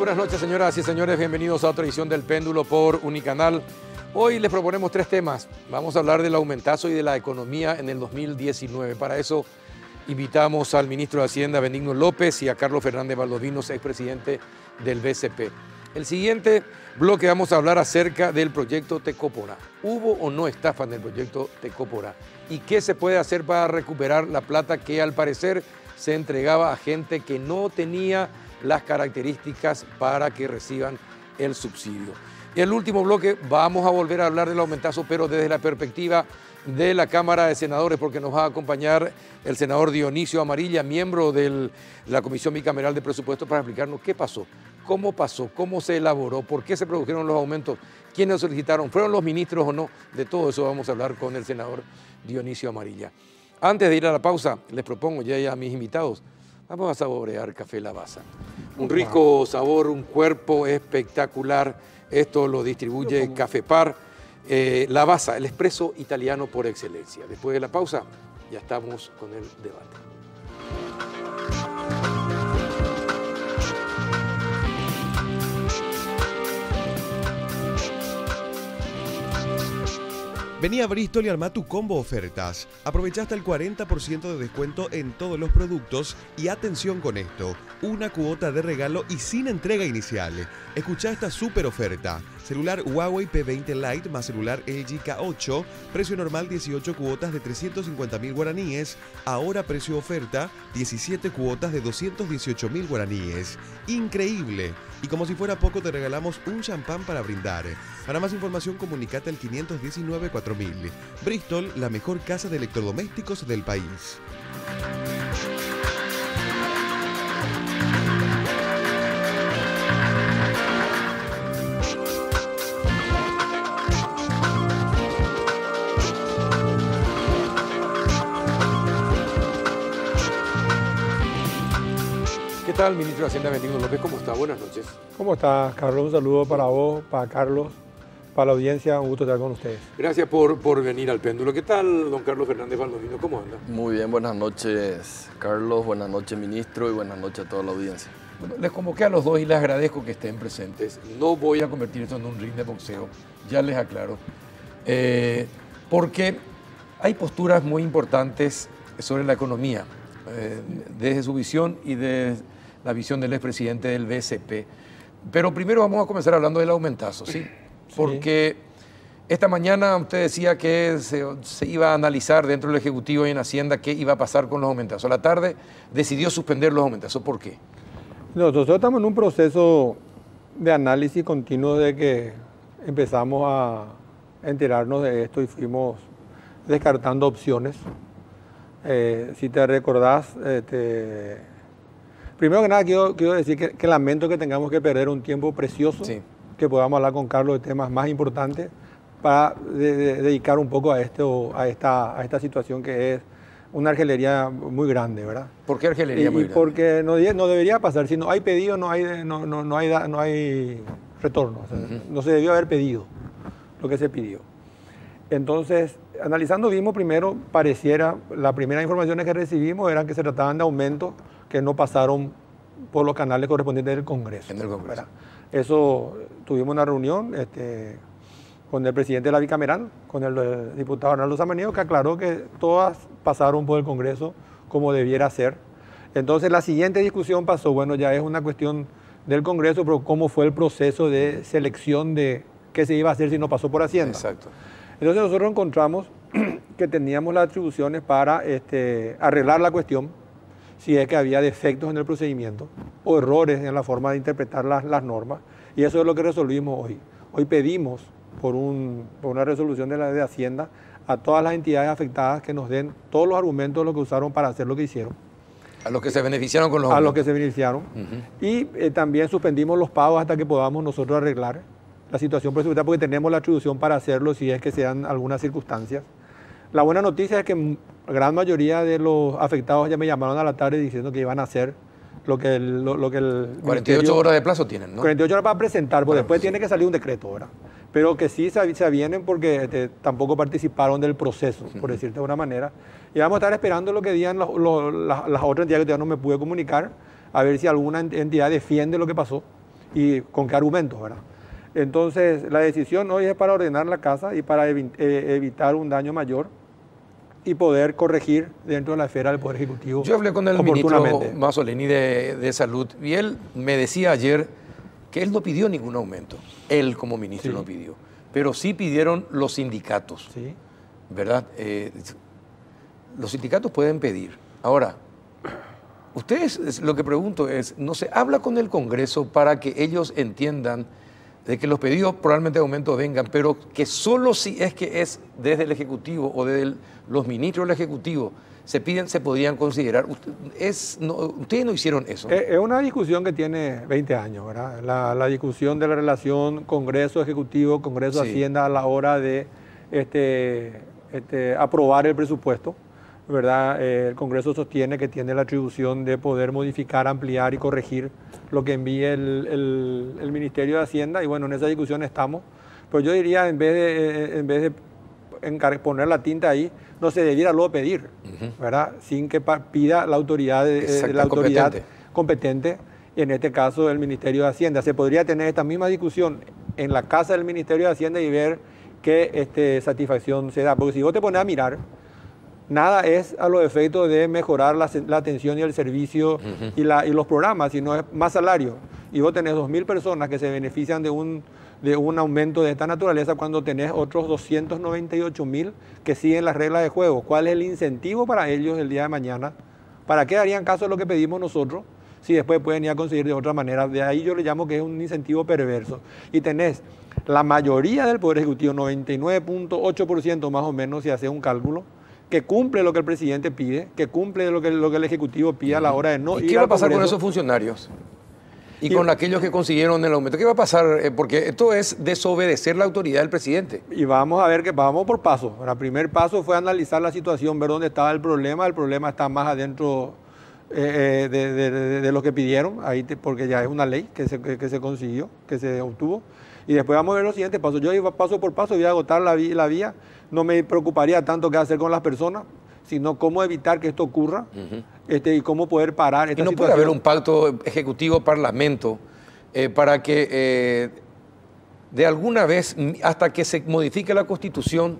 buenas noches, señoras y señores. Bienvenidos a otra edición del Péndulo por Unicanal. Hoy les proponemos tres temas. Vamos a hablar del aumentazo y de la economía en el 2019. Para eso invitamos al ministro de Hacienda, Benigno López, y a Carlos Fernández Valdovinos, expresidente del BCP. El siguiente bloque vamos a hablar acerca del proyecto Tecópora. ¿Hubo o no estafa en el proyecto Tecópora? ¿Y qué se puede hacer para recuperar la plata que al parecer se entregaba a gente que no tenía las características para que reciban el subsidio? Y el último bloque vamos a volver a hablar del aumentazo, pero desde la perspectiva de la Cámara de Senadores, porque nos va a acompañar el senador Dionisio Amarilla, miembro de la Comisión Bicameral de Presupuestos, para explicarnos qué pasó, cómo se elaboró, por qué se produjeron los aumentos, quiénes solicitaron, fueron los ministros o no. De todo eso vamos a hablar con el senador Dionisio Amarilla. Antes de ir a la pausa, les propongo ya a mis invitados, vamos a saborear café Lavazza. Un rico sabor, un cuerpo espectacular. Esto lo distribuye Cafepar. Lavazza, el expreso italiano por excelencia. Después de la pausa, ya estamos con el debate. Vení a Bristol y armá tu combo ofertas. Aprovecha hasta el 40% de descuento en todos los productos y atención con esto, una cuota de regalo y sin entrega inicial. Escuchá esta super oferta. Celular Huawei P20 Lite más celular LG K8, precio normal 18 cuotas de 350.000 guaraníes, ahora precio oferta 17 cuotas de 218.000 guaraníes. ¡Increíble! Y como si fuera poco te regalamos un champán para brindar. Para más información comunicate al 519-4000. Bristol, la mejor casa de electrodomésticos del país. ¿Qué tal, ministro de Hacienda, Benigno López? ¿Cómo está? Buenas noches. ¿Cómo estás, Carlos? Un saludo para vos, para Carlos, para la audiencia. Un gusto estar con ustedes. Gracias por venir al Péndulo. ¿Qué tal, don Carlos Fernández Valdovinos? ¿Cómo anda? Muy bien, buenas noches, Carlos. Buenas noches, ministro, y buenas noches a toda la audiencia. Bueno, les convoqué a los dos y les agradezco que estén presentes. No voy a convertir esto en un ring de boxeo, ya les aclaro. Porque hay posturas muy importantes sobre la economía, desde su visión y desde la visión del expresidente del BCP. Pero primero vamos a comenzar hablando del aumentazo, ¿sí? Porque esta mañana usted decía que se iba a analizar dentro del Ejecutivo y en Hacienda qué iba a pasar con los aumentazos. A la tarde decidió suspender los aumentazos. ¿Por qué? Nosotros estamos en un proceso de análisis continuo de que empezamos a enterarnos de esto y fuimos descartando opciones. Si te recordás, primero que nada quiero decir que lamento que tengamos que perder un tiempo precioso, sí, que podamos hablar con Carlos de temas más importantes para dedicar un poco a esta situación que es una argelería muy grande, ¿verdad? ¿Por qué argelería muy grande? Porque no debería pasar. Si no hay pedido, no hay retorno. O sea, no se debió haber pedido lo que se pidió. Entonces, analizando vimos primero, las primeras informaciones que recibimos eran que se trataban de aumentos que no pasaron por los canales correspondientes del Congreso. En el Congreso. ¿Verdad? Eso, tuvimos una reunión con el presidente de la Bicameral, con el diputado Arnaldo Samaniego, que aclaró que todas pasaron por el Congreso como debiera ser. Entonces, la siguiente discusión pasó, bueno, ya es una cuestión del Congreso, pero cómo fue el proceso de selección de qué se iba a hacer si no pasó por Hacienda. Exacto. Entonces nosotros encontramos que teníamos las atribuciones para arreglar la cuestión, si es que había defectos en el procedimiento o errores en la forma de interpretar las normas, y eso es lo que resolvimos hoy. Hoy pedimos por una resolución de Hacienda a todas las entidades afectadas que nos den todos los argumentos de lo que usaron para hacer lo que hicieron. A los que se beneficiaron con los aumentos. A los que se beneficiaron. Y también suspendimos los pagos hasta que podamos nosotros arreglar la situación presupuestaria, porque tenemos la atribución para hacerlo si es que se dan algunas circunstancias. La buena noticia es que la gran mayoría de los afectados ya me llamaron a la tarde diciendo que iban a hacer lo que el 48 horas de plazo tienen, ¿no? 48 horas para presentar, porque después tiene que salir un decreto, ¿verdad? Pero que sí se avienen porque tampoco participaron del proceso, por decirte de una manera. Y vamos a estar esperando lo que digan las otras entidades que todavía no me pude comunicar, a ver si alguna entidad defiende lo que pasó y con qué argumentos, ¿verdad? Entonces, la decisión hoy es para ordenar la casa y para evitar un daño mayor y poder corregir dentro de la esfera del Poder Ejecutivo. Yo hablé con el ministro Mazzoleni de Salud y él me decía ayer que él no pidió ningún aumento. Él como ministro no pidió. Pero sí pidieron los sindicatos. Sí. ¿Verdad? Los sindicatos pueden pedir. Ahora, ustedes, lo que pregunto es, ¿no se habla con el Congreso para que ellos entiendan de que los pedidos probablemente de aumento vengan, pero que solo si es que es desde el Ejecutivo o desde los ministros del Ejecutivo se podrían considerar? Ustedes no hicieron eso. Es una discusión que tiene 20 años, ¿verdad? La discusión de la relación Congreso-Ejecutivo, Congreso-Hacienda a la hora de aprobar el presupuesto, ¿verdad? El Congreso sostiene que tiene la atribución de poder modificar, ampliar y corregir lo que envíe el Ministerio de Hacienda, y bueno, en esa discusión estamos. Pero yo diría, en vez de poner la tinta ahí, no se debiera luego pedir, ¿verdad? Sin que pida la autoridad, la autoridad competente, en este caso el Ministerio de Hacienda. Se podría tener esta misma discusión en la casa del Ministerio de Hacienda y ver qué satisfacción se da. Porque si vos te pones a mirar, nada es a los efectos de mejorar la atención y el servicio y los programas, sino es más salario. Y vos tenés 2.000 personas que se benefician de un aumento de esta naturaleza cuando tenés otros 298.000 que siguen las reglas de juego. ¿Cuál es el incentivo para ellos el día de mañana? ¿Para qué harían caso de lo que pedimos nosotros si después pueden ir a conseguir de otra manera? De ahí yo le llamo que es un incentivo perverso. Y tenés la mayoría del Poder Ejecutivo, 99.8% más o menos, si hace un cálculo, que cumple lo que el presidente pide, que cumple lo que el Ejecutivo pide a la hora de no ir al Congreso. ¿Y qué va a pasar con esos funcionariros? Y con aquellos que consiguieron el aumento. ¿Qué va a pasar? Porque esto es desobedecer la autoridad del presidente. Y vamos a ver que vamos por pasos. El primer paso fue analizar la situación, ver dónde estaba el problema. El problema está más adentro de lo que pidieron, ahí porque ya es una ley que se consiguió, que se obtuvo. Y después vamos a ver los siguientes pasos. Yo iba paso por paso, voy a agotar la vía. No me preocuparía tanto qué hacer con las personas, sino cómo evitar que esto ocurra y cómo poder parar esta situación. ¿Y no puede haber un pacto ejecutivo-parlamento para que de alguna vez, hasta que se modifique la Constitución,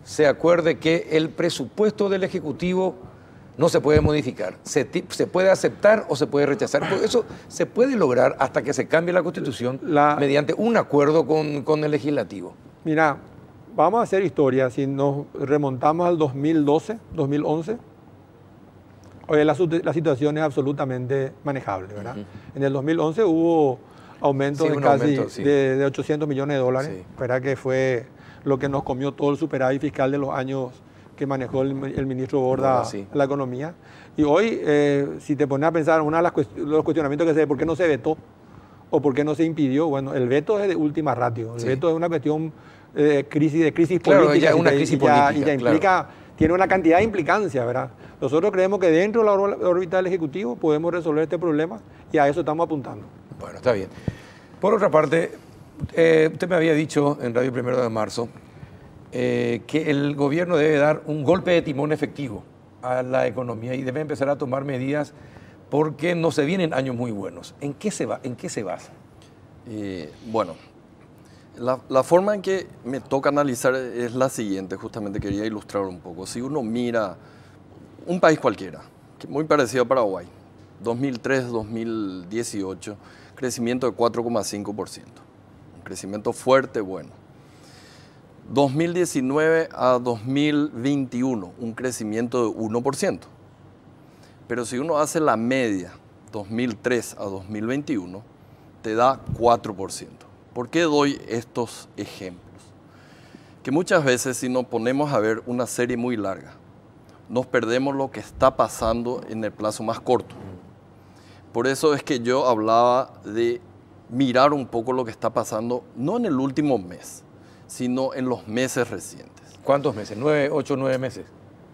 se acuerde que el presupuesto del Ejecutivo no se puede modificar? Se puede aceptar o se puede rechazar. Por eso se puede lograr hasta que se cambie la Constitución mediante un acuerdo con el Legislativo. Mira, vamos a hacer historia. Si nos remontamos al 2012, 2011, hoy la situación es absolutamente manejable, ¿verdad? En el 2011 hubo aumentos de casi de 800 millones de dólares, ¿verdad? Que fue lo que nos comió todo el superávit fiscal de los años que manejó el ministro Borda la economía. Y hoy, si te pones a pensar, uno de los cuestionamientos que se ve, ¿por qué no se vetó? ¿O por qué no se impidió? Bueno, el veto es de última ratio. El veto es una cuestión de crisis política. Ya una crisis política. Y ya implica, tiene una cantidad de implicancias, ¿verdad? Nosotros creemos que dentro de la órbita del Ejecutivo podemos resolver este problema y a eso estamos apuntando. Bueno, está bien. Por otra parte, usted me había dicho en Radio 1 de Marzo que el gobierno debe dar un golpe de timón efectivo a la economía y debe empezar a tomar medidas porque no se vienen años muy buenos. ¿En qué se basa? Bueno, la forma en que me toca analizar es la siguiente, justamente quería ilustrar un poco. Si uno mira un país cualquiera, muy parecido a Paraguay, 2003-2018, crecimiento de 4,5%, un crecimiento fuerte, bueno. 2019 a 2021, un crecimiento de 1%. Pero si uno hace la media, 2003 a 2021, te da 4%. ¿Por qué doy estos ejemplos? Que muchas veces si nos ponemos a ver una serie muy larga, nos perdemos lo que está pasando en el plazo más corto. Por eso es que yo hablaba de mirar un poco lo que está pasando, no en el último mes, sino en los meses recientes. ¿Cuántos meses? ¿9, 8, 9 meses?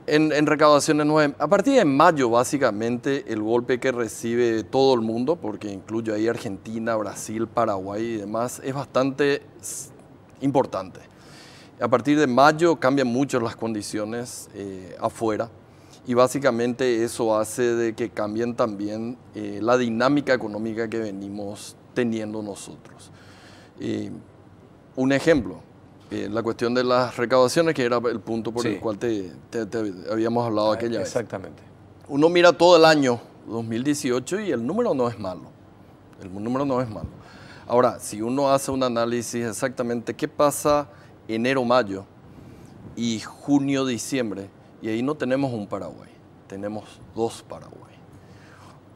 En recaudaciones 9. A partir de mayo, básicamente, el golpe que recibe todo el mundo, porque incluye ahí Argentina, Brasil, Paraguay y demás, es bastante importante. A partir de mayo cambian mucho las condiciones afuera y básicamente eso hace de que cambien también la dinámica económica que venimos teniendo nosotros. Un ejemplo, la cuestión de las recaudaciones, que era el punto por el cual te habíamos hablado aquella vez. Exactamente. Uno mira todo el año 2018 y el número no es malo. El número no es malo. Ahora, si uno hace un análisis exactamente qué pasa enero-mayo y junio-diciembre, y ahí no tenemos un Paraguay, tenemos dos Paraguay.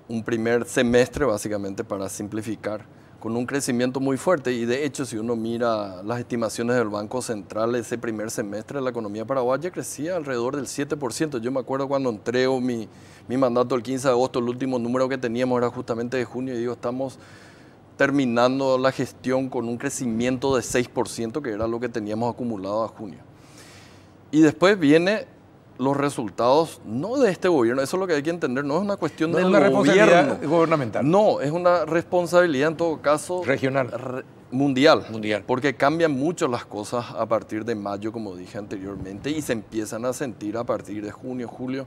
Un primer semestre, básicamente, para simplificar, con un crecimiento muy fuerte, y de hecho, si uno mira las estimaciones del Banco Central, ese primer semestre la economía paraguaya crecía alrededor del 7%. Yo me acuerdo cuando entrego mi mandato el 15 de agosto, el último número que teníamos era justamente de junio, y digo, estamos terminando la gestión con un crecimiento de 6%, que era lo que teníamos acumulado a junio. Y después viene los resultados, no de este gobierno, eso es lo que hay que entender, no es una cuestión del gobierno. No es una responsabilidad gubernamental. No, es una responsabilidad en todo caso regional. Mundial. Mundial. Porque cambian mucho las cosas a partir de mayo, como dije anteriormente, y se empiezan a sentir a partir de junio, julio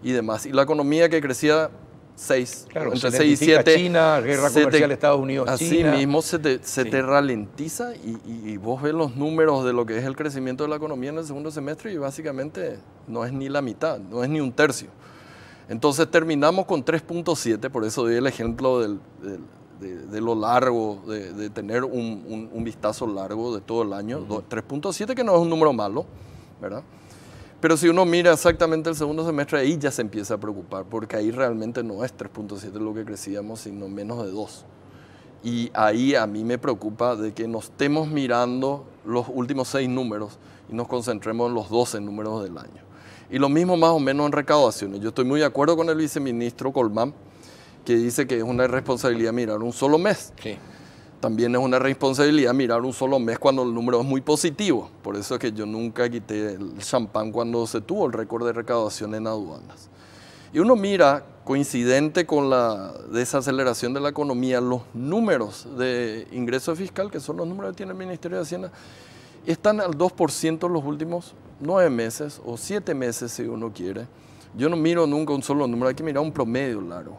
y demás. Y la economía que crecía 6, claro, entre 6 y 7. China, guerra comercial Estados Unidos, así China. mismo se te ralentiza y vos ves los números de lo que es el crecimiento de la economía en el segundo semestre y básicamente no es ni la mitad, no es ni un tercio. Entonces terminamos con 3.7, por eso doy el ejemplo de lo largo, de tener un vistazo largo de todo el año. 3.7, que no es un número malo, ¿verdad? Pero si uno mira exactamente el segundo semestre, ahí ya se empieza a preocupar, porque ahí realmente no es 3.7 lo que crecíamos, sino menos de 2. Y ahí a mí me preocupa de que nos estemos mirando los últimos 6 números y nos concentremos en los 12 números del año. Y lo mismo más o menos en recaudaciones. Yo estoy muy de acuerdo con el viceministro Colmán, que dice que es una irresponsabilidad mirar un solo mes. Sí. También es una responsabilidad mirar un solo mes cuando el número es muy positivo. Por eso es que yo nunca quité el champán cuando se tuvo el récord de recaudación en aduanas. Y uno mira, coincidente con la desaceleración de la economía, los números de ingreso fiscal, que son los números que tiene el Ministerio de Hacienda, están al 2% en los últimos 9 meses o 7 meses, si uno quiere. Yo no miro nunca un solo número, hay que mirar un promedio largo.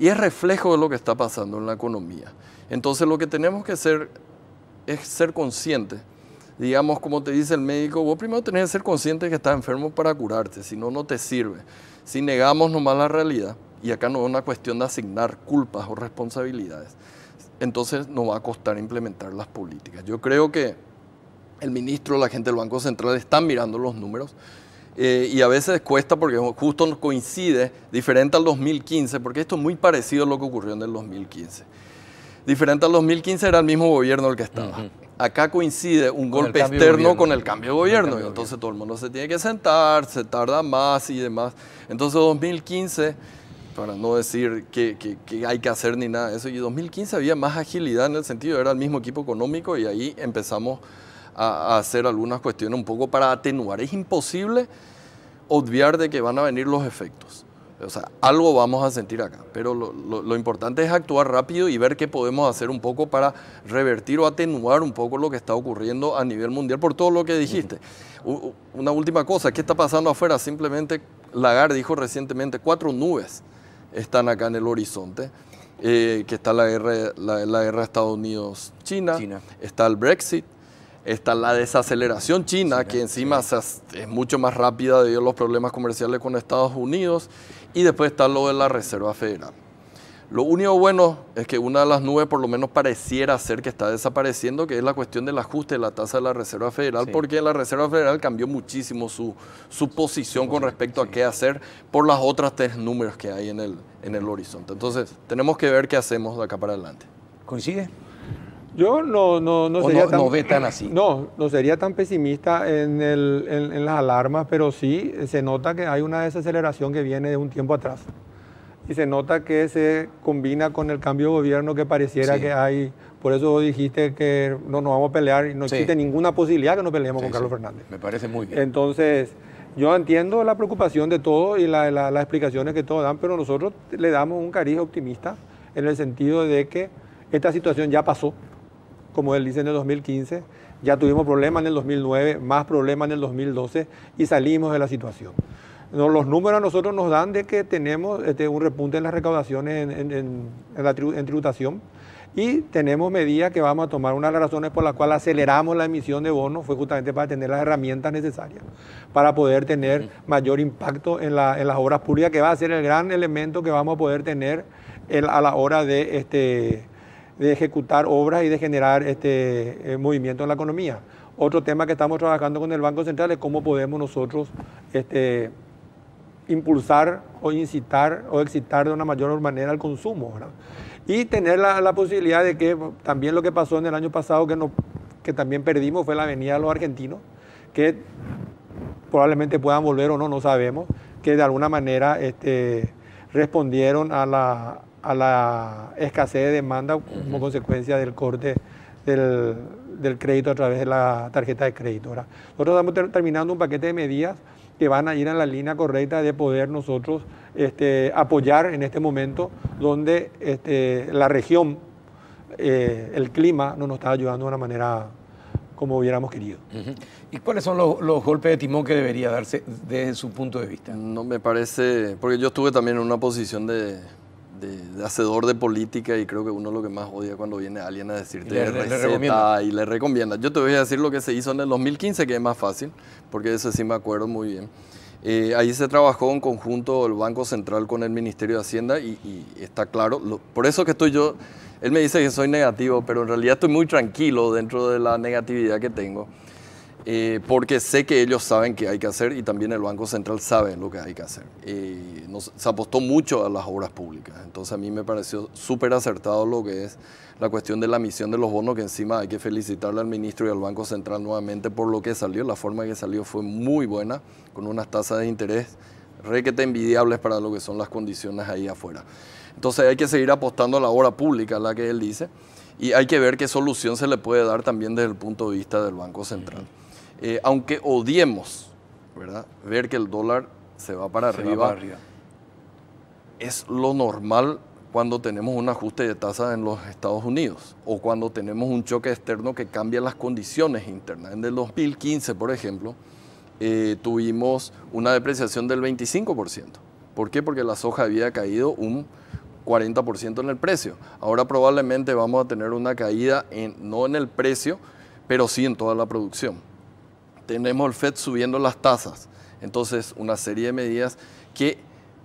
Y es reflejo de lo que está pasando en la economía. Entonces lo que tenemos que hacer es ser conscientes. Digamos, como te dice el médico, vos primero tenés que ser consciente de que estás enfermo para curarte, si no, no te sirve. Si negamos nomás la realidad, y acá no es una cuestión de asignar culpas o responsabilidades, entonces nos va a costar implementar las políticas. Yo creo que el ministro, la gente del Banco Central están mirando los números, y a veces cuesta porque justo coincide, diferente al 2015, porque esto es muy parecido a lo que ocurrió en el 2015. Diferente al 2015 era el mismo gobierno el que estaba. Acá coincide un golpe externo con el cambio de gobierno. Entonces todo el mundo se tiene que sentar, se tarda más y demás. Entonces 2015, para no decir que hay que hacer ni nada de eso, y 2015 había más agilidad en el sentido, era el mismo equipo económico y ahí empezamos a hacer algunas cuestiones un poco para atenuar. Es imposible obviar de que van a venir los efectos. O sea, algo vamos a sentir acá, pero lo importante es actuar rápido y ver qué podemos hacer un poco para revertir o atenuar un poco lo que está ocurriendo a nivel mundial por todo lo que dijiste. Una última cosa, ¿qué está pasando afuera? Simplemente Lagarde dijo recientemente 4 nubes están acá en el horizonte, que está la guerra Estados Unidos-China, está el Brexit, está la desaceleración china, que encima es mucho más rápida debido a los problemas comerciales con Estados Unidos, y después está lo de la Reserva Federal. Lo único bueno es que una de las nubes por lo menos pareciera ser que está desapareciendo, que es la cuestión del ajuste de la tasa de la Reserva Federal, porque la Reserva Federal cambió muchísimo su posición con respecto a qué hacer por las otras 3 números que hay en el horizonte. Entonces, tenemos que ver qué hacemos de acá para adelante. ¿Coincide? Yo no sería no ve tan así. No sería tan pesimista en las alarmas, pero sí se nota que hay una desaceleración que viene de un tiempo atrás. Y se nota que se combina con el cambio de gobierno que pareciera que hay. Por eso dijiste que no nos vamos a pelear y no existe ninguna posibilidad que nos peleemos con Carlos Fernández. Me parece muy bien. Entonces, yo entiendo la preocupación de todos y las explicaciones que todos dan, pero nosotros le damos un cariz optimista en el sentido de que esta situación ya pasó. Como él dice, en el 2015, ya tuvimos problemas en el 2009, más problemas en el 2012 y salimos de la situación. Los números a nosotros nos dan de que tenemos un repunte en las recaudaciones en tributación, y tenemos medidas que vamos a tomar. Una de las razones por las cuales aceleramos la emisión de bonos fue justamente para tener las herramientas necesarias para poder tener mayor impacto en las obras públicas, que va a ser el gran elemento que vamos a poder tener a la hora de ejecutar obras y de generar movimiento en la economía. Otro tema que estamos trabajando con el Banco Central es cómo podemos nosotros impulsar o incitar o excitar de una mayor manera el consumo, ¿verdad? Y tener la posibilidad de que también lo que pasó en el año pasado, que también perdimos, fue la venida de los argentinos, que probablemente puedan volver o no, no sabemos, que de alguna manera respondieron a la escasez de demanda como consecuencia del corte del crédito a través de la tarjeta de crédito, ¿verdad? Nosotros estamos terminando un paquete de medidas que van a ir en la línea correcta de poder nosotros apoyar en este momento donde la región, el clima no nos está ayudando de una manera como hubiéramos querido. ¿Y cuáles son los golpes de timón que debería darse desde su punto de vista? No me parece, porque yo estuve también en una posición de hacedor de política, y creo que uno lo que más odia cuando viene alguien a decirte receta y le recomienda. Yo te voy a decir lo que se hizo en el 2015, que es más fácil, porque eso sí me acuerdo muy bien. Ahí se trabajó en conjunto el Banco Central con el Ministerio de Hacienda, y está claro, por eso que estoy yo, él me dice que soy negativo, pero en realidad estoy muy tranquilo dentro de la negatividad que tengo, porque sé que ellos saben qué hay que hacer, y también el Banco Central sabe lo que hay que hacer. Se apostó mucho a las obras públicas, entonces a mí me pareció súper acertado lo que es la cuestión de la emisión de los bonos, que encima hay que felicitarle al ministro y al Banco Central nuevamente por lo que salió. La forma que salió fue muy buena, con unas tasas de interés requete envidiables para lo que son las condiciones ahí afuera. Entonces hay que seguir apostando a la obra pública, la que él dice, y hay que ver qué solución se le puede dar también desde el punto de vista del Banco Central. Aunque odiemos, ¿verdad?, ver que el dólar se va para arriba, es lo normal cuando tenemos un ajuste de tasas en los Estados Unidos, o cuando tenemos un choque externo que cambia las condiciones internas. En el 2015, por ejemplo, tuvimos una depreciación del 25%. ¿Por qué? Porque la soja había caído un 40% en el precio. Ahora probablemente vamos a tener una caída, no en el precio, pero sí en toda la producción. Tenemos el FED subiendo las tasas. Entonces, una serie de medidas que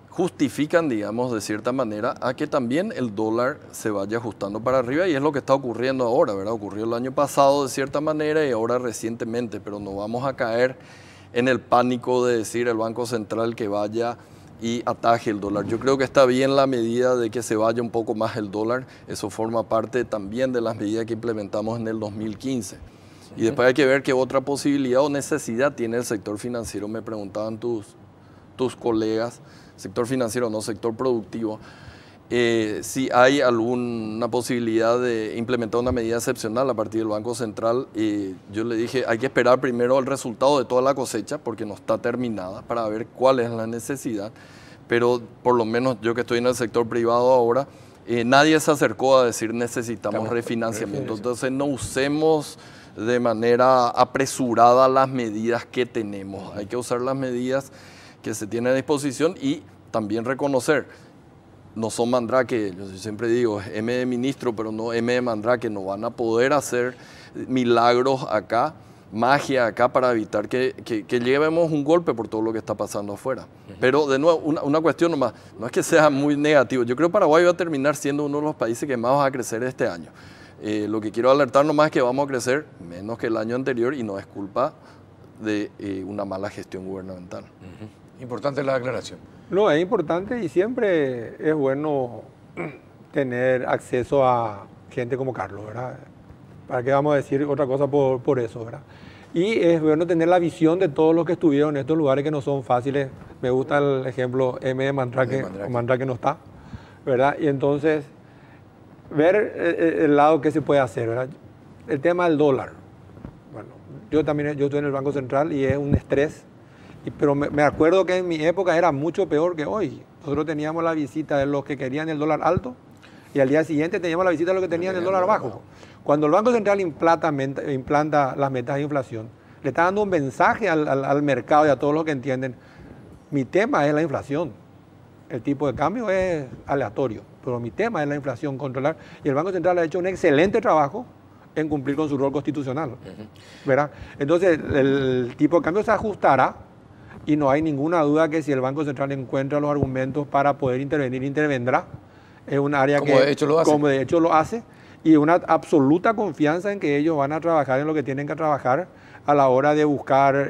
justifican, digamos, de cierta manera, a que también el dólar se vaya ajustando para arriba, y es lo que está ocurriendo ahora, ¿verdad? Ocurrió el año pasado de cierta manera y ahora recientemente, pero no vamos a caer en el pánico de decir el Banco Central que vaya y ataje el dólar. Yo creo que está bien la medida de que se vaya un poco más el dólar. Eso forma parte también de las medidas que implementamos en el 2015. Y después hay que ver qué otra posibilidad o necesidad tiene el sector financiero. Me preguntaban tus colegas, sector financiero, no sector productivo, si hay alguna posibilidad de implementar una medida excepcional a partir del Banco Central. Yo le dije, hay que esperar primero el resultado de toda la cosecha, porque no está terminada, para ver cuál es la necesidad. Pero por lo menos yo que estoy en el sector privado ahora, nadie se acercó a decir necesitamos refinanciamiento. Entonces no usemos de manera apresurada las medidas que tenemos. Hay que usar las medidas que se tienen a disposición y también reconocer, no son Mandrake, yo siempre digo, M de ministro, pero no M de Mandrake, no van a poder hacer milagros acá, magia acá, para evitar que llevemos un golpe por todo lo que está pasando afuera. Pero de nuevo, una cuestión nomás, no es que sea muy negativo, yo creo que Paraguay va a terminar siendo uno de los países que más va a crecer este año. Lo que quiero alertar nomás es que vamos a crecer menos que el año anterior, y no es culpa de una mala gestión gubernamental. Importante la aclaración. No, es importante, y siempre es bueno tener acceso a gente como Carlos, ¿verdad? ¿Para qué vamos a decir otra cosa por eso, verdad? Y es bueno tener la visión de todos los que estuvieron en estos lugares que no son fáciles. Me gusta el ejemplo M de Mandrake, Mandrake no está, ¿verdad? Y entonces, ver el lado que se puede hacer, ¿verdad? El tema del dólar. Bueno, yo estoy en el Banco Central y es un estrés. Pero me acuerdo que en mi época era mucho peor que hoy. Nosotros teníamos la visita de los que querían el dólar alto, y al día siguiente teníamos la visita de los que tenían el dólar bajo. Cuando el Banco Central implanta las metas de inflación, le está dando un mensaje al mercado y a todos los que entienden: Mi tema es la inflación. El tipo de cambio es aleatorio, pero mi tema es la inflación, controlar. Y el Banco Central ha hecho un excelente trabajo en cumplir con su rol constitucional. ¿Verdad? Entonces, el tipo de cambio se ajustará y no hay ninguna duda que si el Banco Central encuentra los argumentos para poder intervenir, intervendrá. Es un área como de hecho lo hace. Como de hecho lo hace, y una absoluta confianza en que ellos van a trabajar en lo que tienen que trabajar a la hora de buscar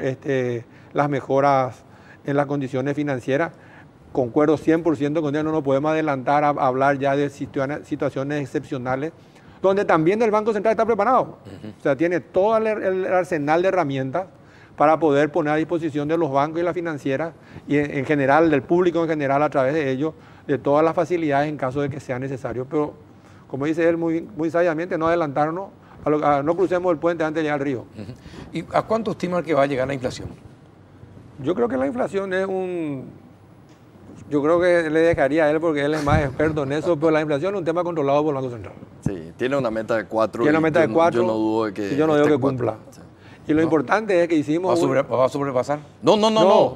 las mejoras en las condiciones financieras. Concuerdo 100% con ellos, no nos podemos adelantar a hablar ya de situaciones excepcionales, donde también el Banco Central está preparado. O sea, tiene todo el arsenal de herramientas para poder poner a disposición de los bancos y las financieras, y en general, del público en general, a través de ellos, de todas las facilidades en caso de que sea necesario. Pero, como dice él muy sabiamente, no adelantarnos, no crucemos el puente antes de llegar al río. ¿Y a cuánto estima que va a llegar la inflación? Yo creo que la inflación es yo creo que le dejaría a él porque él es más experto en eso, pero la inflación es un tema controlado por el Banco Central. Sí, tiene una meta de 4. Tiene una meta de 4. Yo no dudo de que yo no digo que 4. cumpla. Sí. Y lo importante es que hicimos... ¿Va a sobrepasar? No.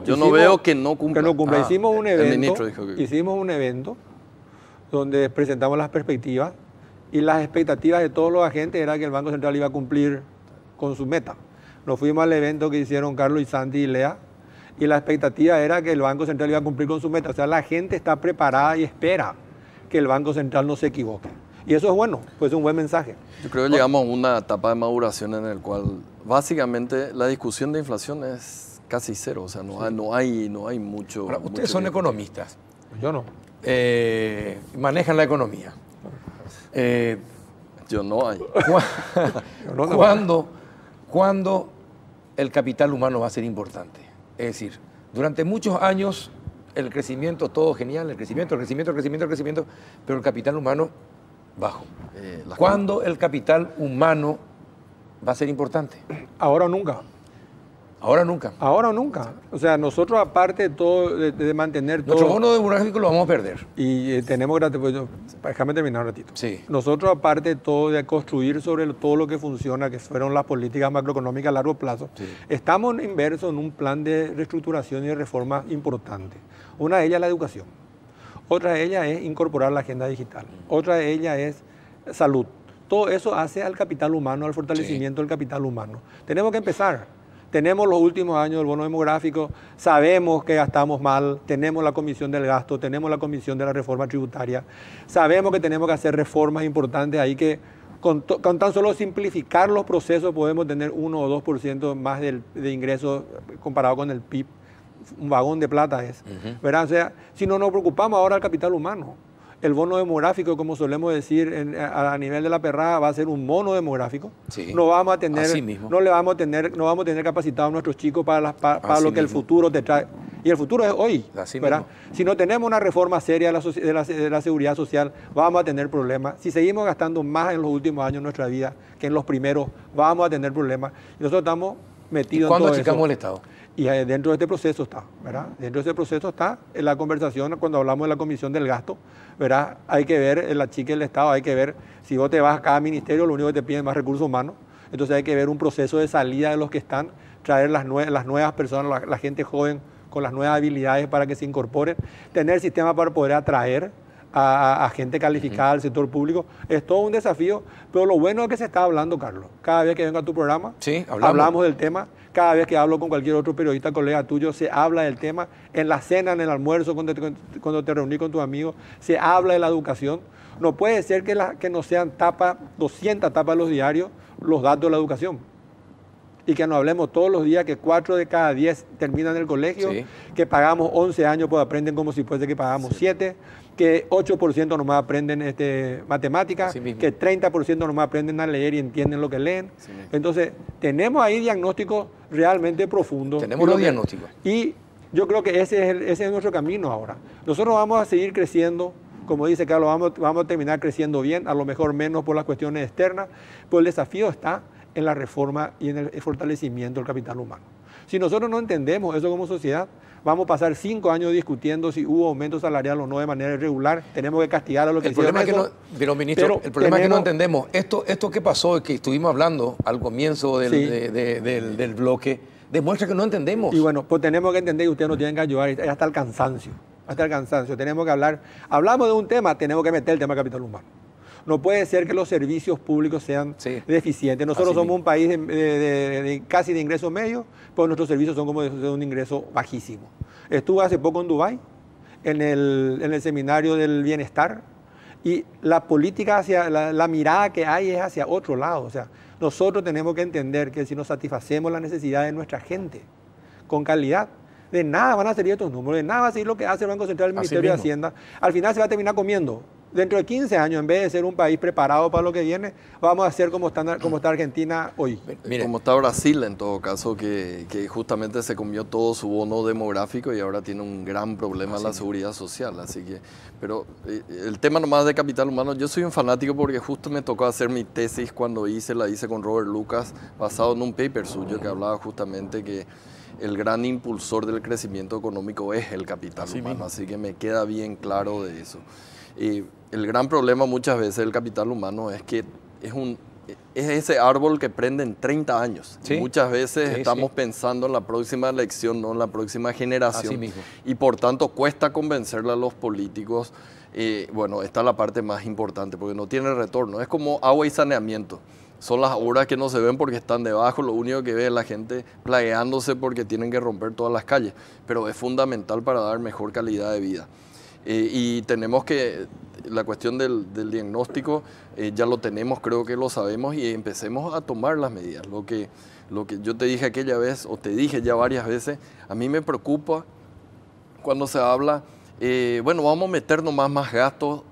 Yo no veo que no cumpla. Que no cumpla. Hicimos un evento. El ministro dijo que... Hicimos un evento donde presentamos las perspectivas y las expectativas de todos los agentes era que el Banco Central iba a cumplir con su meta. Nos fuimos al evento que hicieron Carlos Isanti y Lea, y la expectativa era que el Banco Central iba a cumplir con su meta. O sea, la gente está preparada y espera que el Banco Central no se equivoque. Y eso es bueno, pues es un buen mensaje. Yo creo que llegamos a una etapa de maduración en la cual básicamente la discusión de inflación es casi cero. O sea, no hay mucho... Ahora, ustedes son economistas. Yo no. Manejan la economía. Yo no hay. ¿Cuándo el capital humano va a ser importante? Es decir, durante muchos años el crecimiento, todo genial, el crecimiento, pero el capital humano bajo. ¿Cuándo el capital humano va a ser importante? Ahora o nunca. Ahora o nunca. Ahora o nunca. O sea, nosotros aparte de todo, de mantener todo... Nuestro bono demográfico lo vamos a perder. Y tenemos que... Pues, déjame terminar un ratito. Sí. Nosotros aparte de todo, de construir sobre todo lo que funciona, que fueron las políticas macroeconómicas a largo plazo, sí, estamos inmersos en un plan de reestructuración y de reforma importante. Una de ellas es la educación. Otra de ellas es incorporar la agenda digital. Otra de ellas es salud. Todo eso hace al capital humano, al fortalecimiento del capital humano. Tenemos que empezar. Tenemos los últimos años del bono demográfico, sabemos que gastamos mal, tenemos la comisión del gasto, tenemos la comisión de la reforma tributaria, sabemos que tenemos que hacer reformas importantes ahí que con tan solo simplificar los procesos podemos tener 1 o 2% más de ingresos comparado con el PIB. Un vagón de plata es, ¿verdad? O sea, si no nos preocupamos ahora del capital humano, el bono demográfico, como solemos decir a nivel de la perrada, va a ser un mono demográfico. Sí. No vamos a tener, no vamos a tener capacitados a nuestros chicos para lo que el futuro te trae. Y el futuro es hoy, ¿verdad? Si no tenemos una reforma seria de la seguridad social, vamos a tener problemas. Si seguimos gastando más en los últimos años de nuestra vida que en los primeros, vamos a tener problemas. Y nosotros estamos metidos en todo eso. ¿Cuándo achicamos el Estado? Y dentro de este proceso está, ¿verdad? Dentro de este proceso está en la conversación, cuando hablamos de la comisión del gasto, ¿verdad? Hay que ver el achique del Estado, hay que ver, si vos te vas a cada ministerio, lo único que te piden es más recursos humanos, entonces hay que ver un proceso de salida de los que están, traer las nuevas personas, la gente joven con las nuevas habilidades para que se incorporen, tener sistemas para poder atraer a gente calificada al sector público. Es todo un desafío, pero lo bueno es que se está hablando, Carlos. Cada vez que vengo a tu programa, sí, hablamos del tema. Cada vez que hablo con cualquier otro periodista, colega tuyo, se habla del tema. En la cena, en el almuerzo, cuando te reuní con tus amigos, se habla de la educación. No puede ser que no sean 200 tapas de los diarios los datos de la educación. Y que nos hablemos todos los días que 4 de cada 10 terminan el colegio, sí, que pagamos 11 años pues aprenden como si fuese que pagamos 7, que 8% nomás aprenden matemáticas, sí, que 30% nomás aprenden a leer y entienden lo que leen. Sí. Entonces, tenemos ahí diagnósticos realmente profundos. Tenemos los diagnósticos. Y yo creo que ese es nuestro camino ahora. Nosotros vamos a seguir creciendo, como dice Carlos, vamos a terminar creciendo bien, a lo mejor menos por las cuestiones externas, pero el desafío está en la reforma y en el fortalecimiento del capital humano. Si nosotros no entendemos eso como sociedad, vamos a pasar 5 años discutiendo si hubo aumento salarial o no de manera irregular. Tenemos que castigar a los que hicieron eso. Pero, ministro, el problema es que no entendemos. Esto que pasó, que estuvimos hablando al comienzo del bloque, demuestra que no entendemos. Y bueno, pues tenemos que entender que ustedes nos tienen que ayudar hasta el cansancio. Hasta el cansancio. Tenemos que hablar. Hablamos de un tema, tenemos que meter el tema capital humano. No puede ser que los servicios públicos sean deficientes. Nosotros somos un país casi de ingreso medio, pero nuestros servicios son como de un ingreso bajísimo. Estuve hace poco en Dubái, en el seminario del bienestar, y la política, la mirada que hay es hacia otro lado. O sea, nosotros tenemos que entender que si nos satisfacemos las necesidades de nuestra gente con calidad, de nada van a servir estos números, de nada va a servir lo que hace el Banco Central, el Ministerio de Hacienda. Al final se va a terminar comiendo. Dentro de 15 años, en vez de ser un país preparado para lo que viene, vamos a ser como está Argentina hoy. Mire, como está Brasil, en todo caso, que justamente se comió todo su bono demográfico y ahora tiene un gran problema en la seguridad social. Así que, pero el tema nomás de capital humano, yo soy un fanático porque justo me tocó hacer mi tesis cuando la hice con Robert Lucas, basado en un paper suyo que hablaba justamente que el gran impulsor del crecimiento económico es el capital humano. Así que me queda bien claro de eso. El gran problema muchas veces del capital humano es que es ese árbol que prende en 30 años. Sí. Muchas veces estamos pensando en la próxima elección, no en la próxima generación. Así mismo. Y por tanto cuesta convencerle a los políticos. Bueno, esta es la parte más importante porque no tiene retorno. Es como agua y saneamiento. Son las obras que no se ven porque están debajo, lo único que ve es la gente plagueándose porque tienen que romper todas las calles. Pero es fundamental para dar mejor calidad de vida. Y tenemos que, la cuestión del diagnóstico, ya lo tenemos, creo que lo sabemos y empecemos a tomar las medidas. Lo que yo te dije aquella vez, o te dije ya varias veces, a mí me preocupa cuando se habla, bueno, vamos a meternos más gastos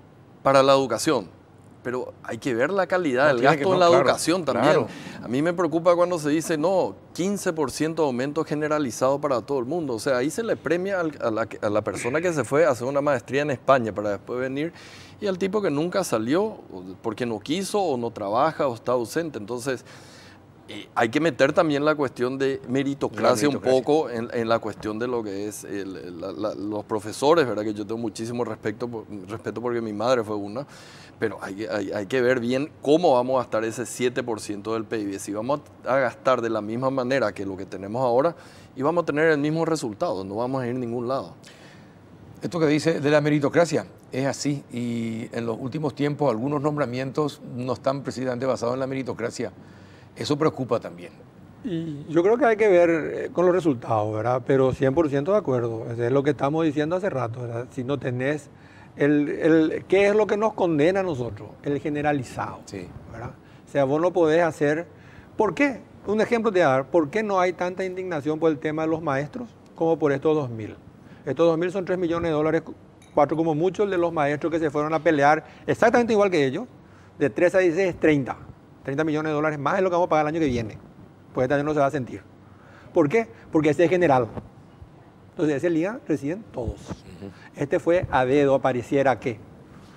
para la educación. Pero hay que ver la calidad del gasto en la educación también. Claro. A mí me preocupa cuando se dice, no, 15% de aumento generalizado para todo el mundo. O sea, ahí se le premia a la persona que se fue a hacer una maestría en España para después venir y al tipo que nunca salió porque no quiso o no trabaja o está ausente. Entonces, hay que meter también la cuestión de meritocracia un poco en la cuestión de lo que es los profesores, ¿verdad? Que yo tengo muchísimo respeto porque mi madre fue una, pero hay que ver bien cómo vamos a gastar ese 7% del PIB. Si vamos a gastar de la misma manera que lo que tenemos ahora, y vamos a tener el mismo resultado, no vamos a ir a ningún lado. Esto que dice de la meritocracia es así, y en los últimos tiempos algunos nombramientos no están precisamente basados en la meritocracia. Eso preocupa también. Y yo creo que hay que ver con los resultados, ¿verdad? Pero 100% de acuerdo. Es lo que estamos diciendo hace rato, ¿verdad? Si no tenés ¿qué es lo que nos condena a nosotros? El generalizado, ¿verdad? O sea, vos no podés hacer... ¿Por qué? Un ejemplo te voy a dar. ¿Por qué no hay tanta indignación por el tema de los maestros como por estos 2.000? Estos 2.000 son 3 millones de dólares, 4 como muchos de los maestros que se fueron a pelear exactamente igual que ellos. De 13 a 16 es 30 millones de dólares más es lo que vamos a pagar el año que viene. Pues este año no se va a sentir. ¿Por qué? Porque ese es general. Entonces ese liga reciben todos. Este fue a dedo, apareciera que.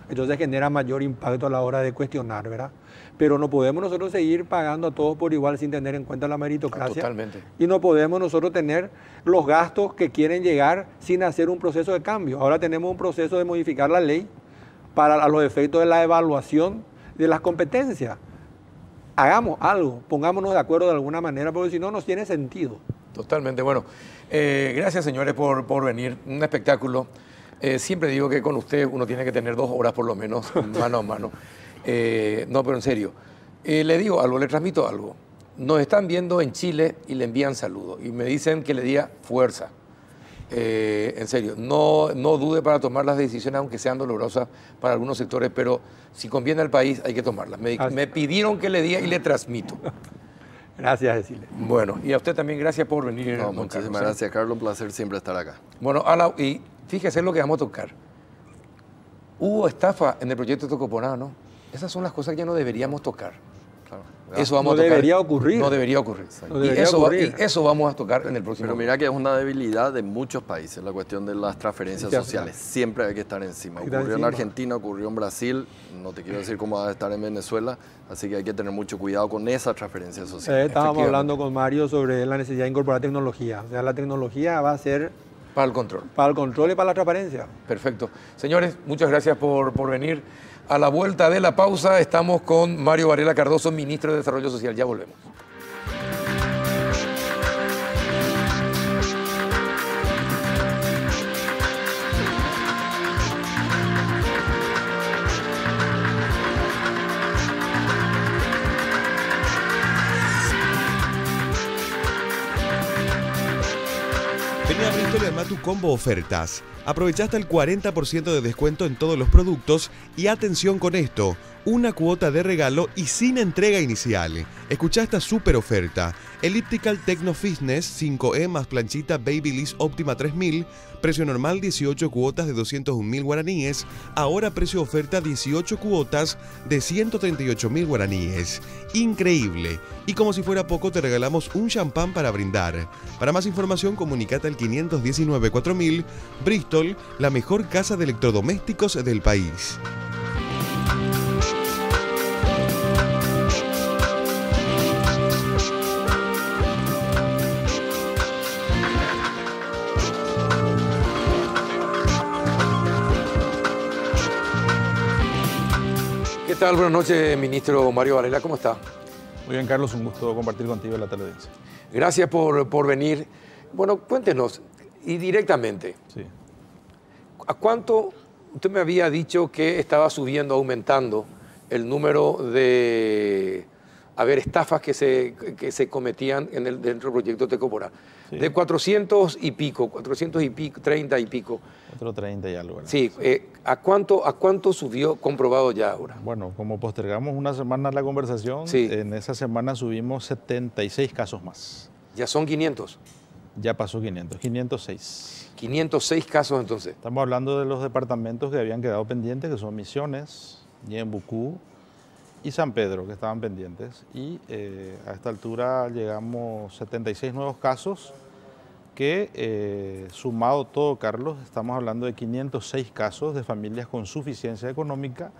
Entonces genera mayor impacto a la hora de cuestionar, ¿verdad? Pero no podemos nosotros seguir pagando a todos por igual sin tener en cuenta la meritocracia. Totalmente. Y no podemos nosotros tener los gastos que quieren llegar sin hacer un proceso de cambio. Ahora tenemos un proceso de modificar la ley para los efectos de la evaluación de las competencias. Hagamos algo, pongámonos de acuerdo de alguna manera, porque si no, no tiene sentido. Totalmente. Bueno, gracias señores por venir. Un espectáculo. Siempre digo que con usted uno tiene que tener 2 horas por lo menos, mano a mano. No, pero en serio. Le digo algo, le transmito algo. Nos están viendo en Chile y le envían saludos. Y me dicen que le diga fuerza. En serio, no dude para tomar las decisiones, aunque sean dolorosas para algunos sectores, pero si conviene al país hay que tomarlas. Me pidieron que le diga y le transmito. Gracias, Cecilia. Bueno, y a usted también gracias por venir. No, muchísimas gracias, Carlos. Un placer siempre estar acá. Bueno, y fíjese lo que vamos a tocar. Hubo estafa en el proyecto de Tocoponá, ¿no? Esas son las cosas que ya no deberíamos tocar. Claro. Eso vamos a tocar. Debería ocurrir. No debería ocurrir. No debería ocurrir. Y eso vamos a tocar en el próximo. Pero mira que es una debilidad de muchos países, la cuestión de las transferencias sociales. Siempre hay que estar encima. Ocurrió en Argentina, ocurrió en Brasil, no te quiero decir cómo va a estar en Venezuela, así que hay que tener mucho cuidado con esa transferencia social. Estábamos hablando con Mario sobre la necesidad de incorporar tecnología. O sea, la tecnología va a ser... Para el control. Para el control y para la transparencia. Perfecto. Señores, muchas gracias por venir. A la vuelta de la pausa estamos con Mario Varela Cardoso, ministro de Desarrollo Social. Ya volvemos. Vení a Bristol y arma tu combo ofertas. Aprovecha hasta el 40% de descuento en todos los productos y atención con esto, una cuota de regalo y sin entrega inicial. Escucha esta super oferta. Elliptical Techno Fitness 5E más planchita Babyliss Optima 3000, precio normal 18 cuotas de 201.000 guaraníes, ahora precio oferta 18 cuotas de 138.000 guaraníes. Increíble. Y como si fuera poco te regalamos un champán para brindar. Para más información comunicate al 519 4000, Bristol, la mejor casa de electrodomésticos del país. ¿Qué tal? Buenas noches, ministro Mario Varela, ¿cómo está? Muy bien, Carlos, un gusto compartir contigo en la televidencia. Gracias por venir. Bueno, cuéntenos, y directamente, Sí. ¿a cuánto usted me había dicho que estaba subiendo, aumentando el número de estafas que se cometían dentro del proyecto Tecoporá? Sí. De 400 y pico, 30 y pico. 430 y algo, ¿verdad? Sí, ¿a cuánto subió comprobado ya ahora? Bueno, como postergamos una semana la conversación, Sí. en esa semana subimos 76 casos más. Ya son 500. Ya pasó 500, 506. 506 casos entonces. Estamos hablando de los departamentos que habían quedado pendientes, que son Misiones, Ñembucú y San Pedro, que estaban pendientes. Y a esta altura llegamos 76 nuevos casos, que sumado todo, Carlos, estamos hablando de 506 casos de familias con suficiencia económica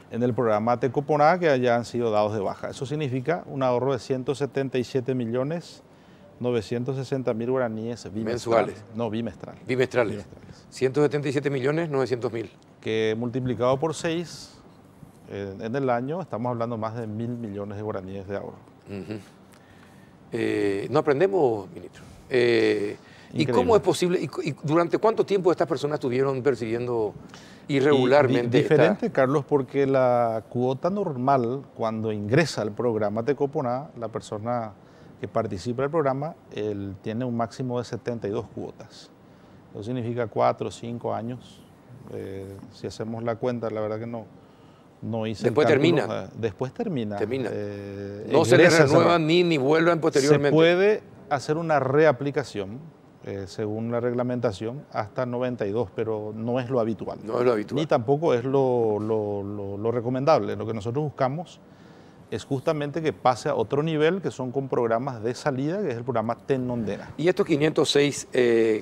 en el programa Tecoporá que ya han sido dados de baja. Eso significa un ahorro de 177.960.000 guaraníes mensuales. No, bimestrales. Bimestrales. 177.900.000. Que multiplicado por 6 en el año estamos hablando más de 1.000 millones de guaraníes de ahorro. Uh-huh. No aprendemos, ministro. ¿Y Increíble. cómo es posible? ¿Y durante cuánto tiempo estas personas estuvieron percibiendo irregularmente? Diferente, Carlos, porque la cuota normal, cuando ingresa al programa Tecoporá, la persona que participa del programa, él tiene un máximo de 72 cuotas. Eso significa 4 o 5 años. Si hacemos la cuenta, la verdad que no hice Después el cálculo. termina. Después termina. No se les renuevan ni vuelvan posteriormente. Se puede hacer una reaplicación, según la reglamentación, hasta 92, pero no es lo habitual. No es lo habitual. Ni tampoco es lo recomendable. Lo que nosotros buscamos es justamente que pase a otro nivel, que son con programas de salida, que es el programa Tenondera. Y estos 506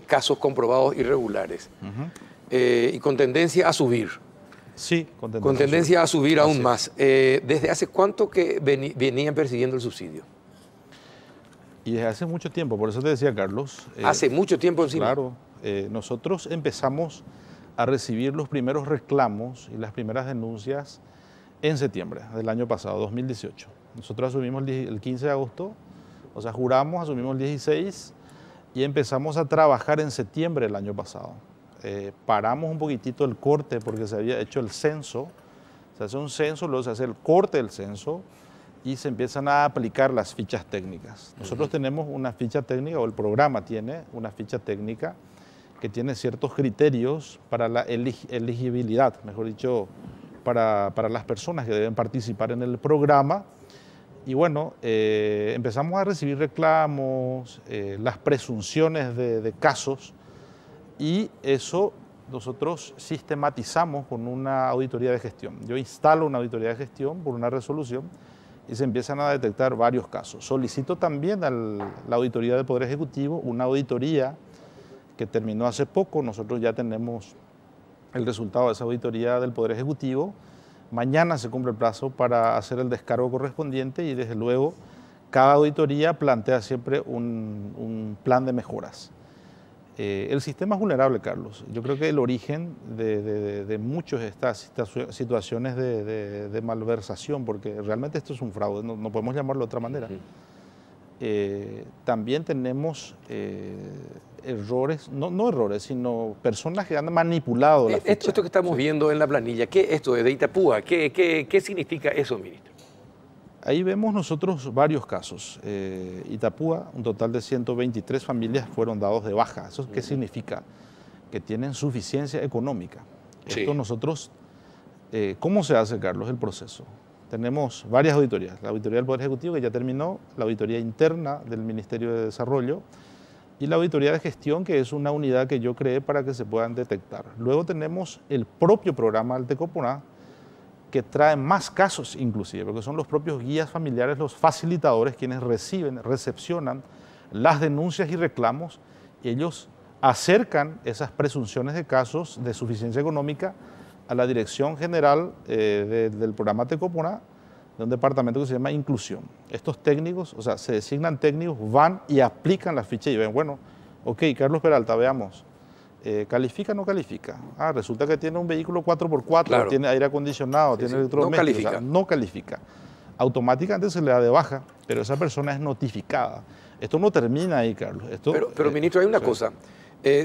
casos comprobados irregulares, y con tendencia a subir. Sí, con tendencia a subir aún más. ¿Desde hace cuánto que venían persiguiendo el subsidio? Y desde hace mucho tiempo, por eso te decía, Carlos. Hace mucho tiempo encima. Claro, nosotros empezamos a recibir los primeros reclamos y las primeras denuncias en septiembre del año pasado, 2018. Nosotros asumimos el 15 de agosto, o sea, juramos, asumimos el 16 y empezamos a trabajar en septiembre del año pasado. Paramos un poquitito el corte porque se había hecho el censo, se hace un censo, luego se hace el corte del censo y se empiezan a aplicar las fichas técnicas. Nosotros tenemos una ficha técnica, o el programa tiene una ficha técnica que tiene ciertos criterios para la elegibilidad, mejor dicho, para las personas que deben participar en el programa. Y bueno, empezamos a recibir reclamos, las presunciones de casos, y eso nosotros sistematizamos con una auditoría de gestión. Yo instalo una auditoría de gestión por una resolución y se empiezan a detectar varios casos. Solicito también a la Auditoría del Poder Ejecutivo una auditoría que terminó hace poco. Nosotros ya tenemos el resultado de esa auditoría del Poder Ejecutivo. Mañana se cumple el plazo para hacer el descargo correspondiente y desde luego cada auditoría plantea siempre un plan de mejoras. El sistema es vulnerable, Carlos. Yo creo que el origen de muchas de estas situaciones de malversación, porque realmente esto es un fraude, no podemos llamarlo de otra manera. También tenemos errores, no errores, sino personas que han manipulado la ficha. Esto que estamos viendo en la planilla, ¿qué es esto de Itapúa? ¿Qué significa eso, ministro? Ahí vemos nosotros varios casos. Itapúa, un total de 123 familias fueron dados de baja. ¿Eso qué significa? Que tienen suficiencia económica. Sí. Esto nosotros, ¿cómo se hace, Carlos, el proceso? Tenemos varias auditorías. La auditoría del Poder Ejecutivo, que ya terminó, la auditoría interna del Ministerio de Desarrollo y la auditoría de gestión, que es una unidad que yo creé para que se puedan detectar. Luego tenemos el propio programa Altecopuná, que trae más casos inclusive, porque son los propios guías familiares, los facilitadores, quienes recepcionan las denuncias y reclamos, y ellos acercan esas presunciones de casos de suficiencia económica a la Dirección General del programa Altecopuná, de un departamento que se llama Inclusión. Estos técnicos, o sea, se designan técnicos, van y aplican la ficha y ven, bueno, ok, Carlos Peralta, veamos, ¿califica o no califica? Ah, resulta que tiene un vehículo 4x4, claro, tiene aire acondicionado, sí, tiene sí, electrodomésticos, no califica. o sea, no califica. Automáticamente se le da de baja, pero esa persona es notificada. Esto no termina ahí, Carlos. Esto, Pero ministro, hay una sí. cosa.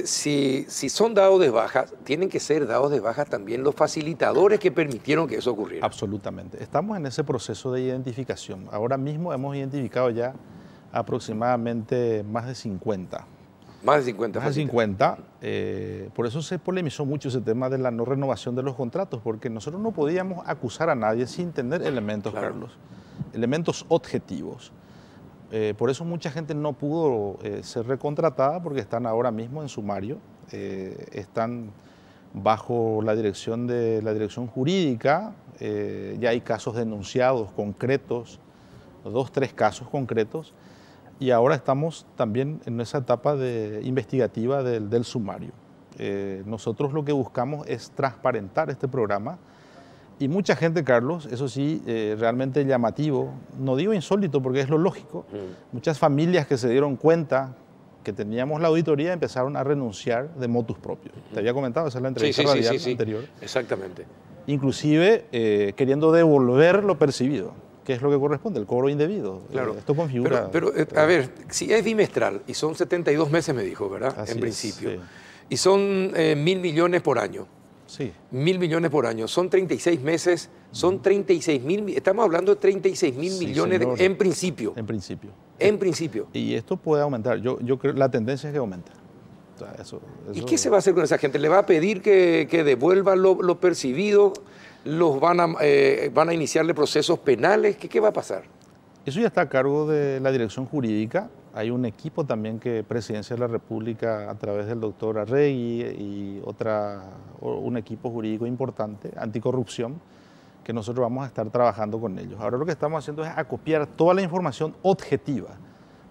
Si son dados de baja, tienen que ser dados de baja también los facilitadores que permitieron que eso ocurriera. Absolutamente. Estamos en ese proceso de identificación. Ahora mismo hemos identificado ya aproximadamente más de 50. Más de 50. Más de 50. Por eso se polemizó mucho ese tema de la no renovación de los contratos, porque nosotros no podíamos acusar a nadie sin tener elementos, claro, Carlos, elementos objetivos. Por eso mucha gente no pudo ser recontratada, porque están ahora mismo en sumario, están bajo la dirección de la dirección jurídica, ya hay casos denunciados concretos, 2, 3 casos concretos, y ahora estamos también en esa etapa investigativa del sumario. Nosotros lo que buscamos es transparentar este programa. Y mucha gente, Carlos, eso sí, realmente llamativo, no digo insólito porque es lo lógico, muchas familias que se dieron cuenta que teníamos la auditoría empezaron a renunciar de motus propios. Te había comentado, esa es la entrevista radial anterior. Exactamente. Inclusive queriendo devolver lo percibido, que es lo que corresponde, el cobro indebido. Claro. Esto configura... Pero a ver, si es bimestral y son 72 meses, me dijo, ¿verdad? Así en es, principio. sí. Y son 1.000 millones por año. Sí. 1.000 millones por año. Son 36 meses, son 36.000, estamos hablando de 36.000 millones en principio. En principio. En principio. Y esto puede aumentar. Yo creo la tendencia es que aumente. O sea, eso... ¿Y qué se va a hacer con esa gente? ¿Le va a pedir que devuelvan lo percibido? ¿Van a iniciarle procesos penales? ¿Qué va a pasar? Eso ya está a cargo de la dirección jurídica. Hay un equipo también que Presidencia de la República, a través del doctor Arregui y un equipo jurídico importante, anticorrupción, que nosotros vamos a estar trabajando con ellos. Ahora lo que estamos haciendo es acopiar toda la información objetiva.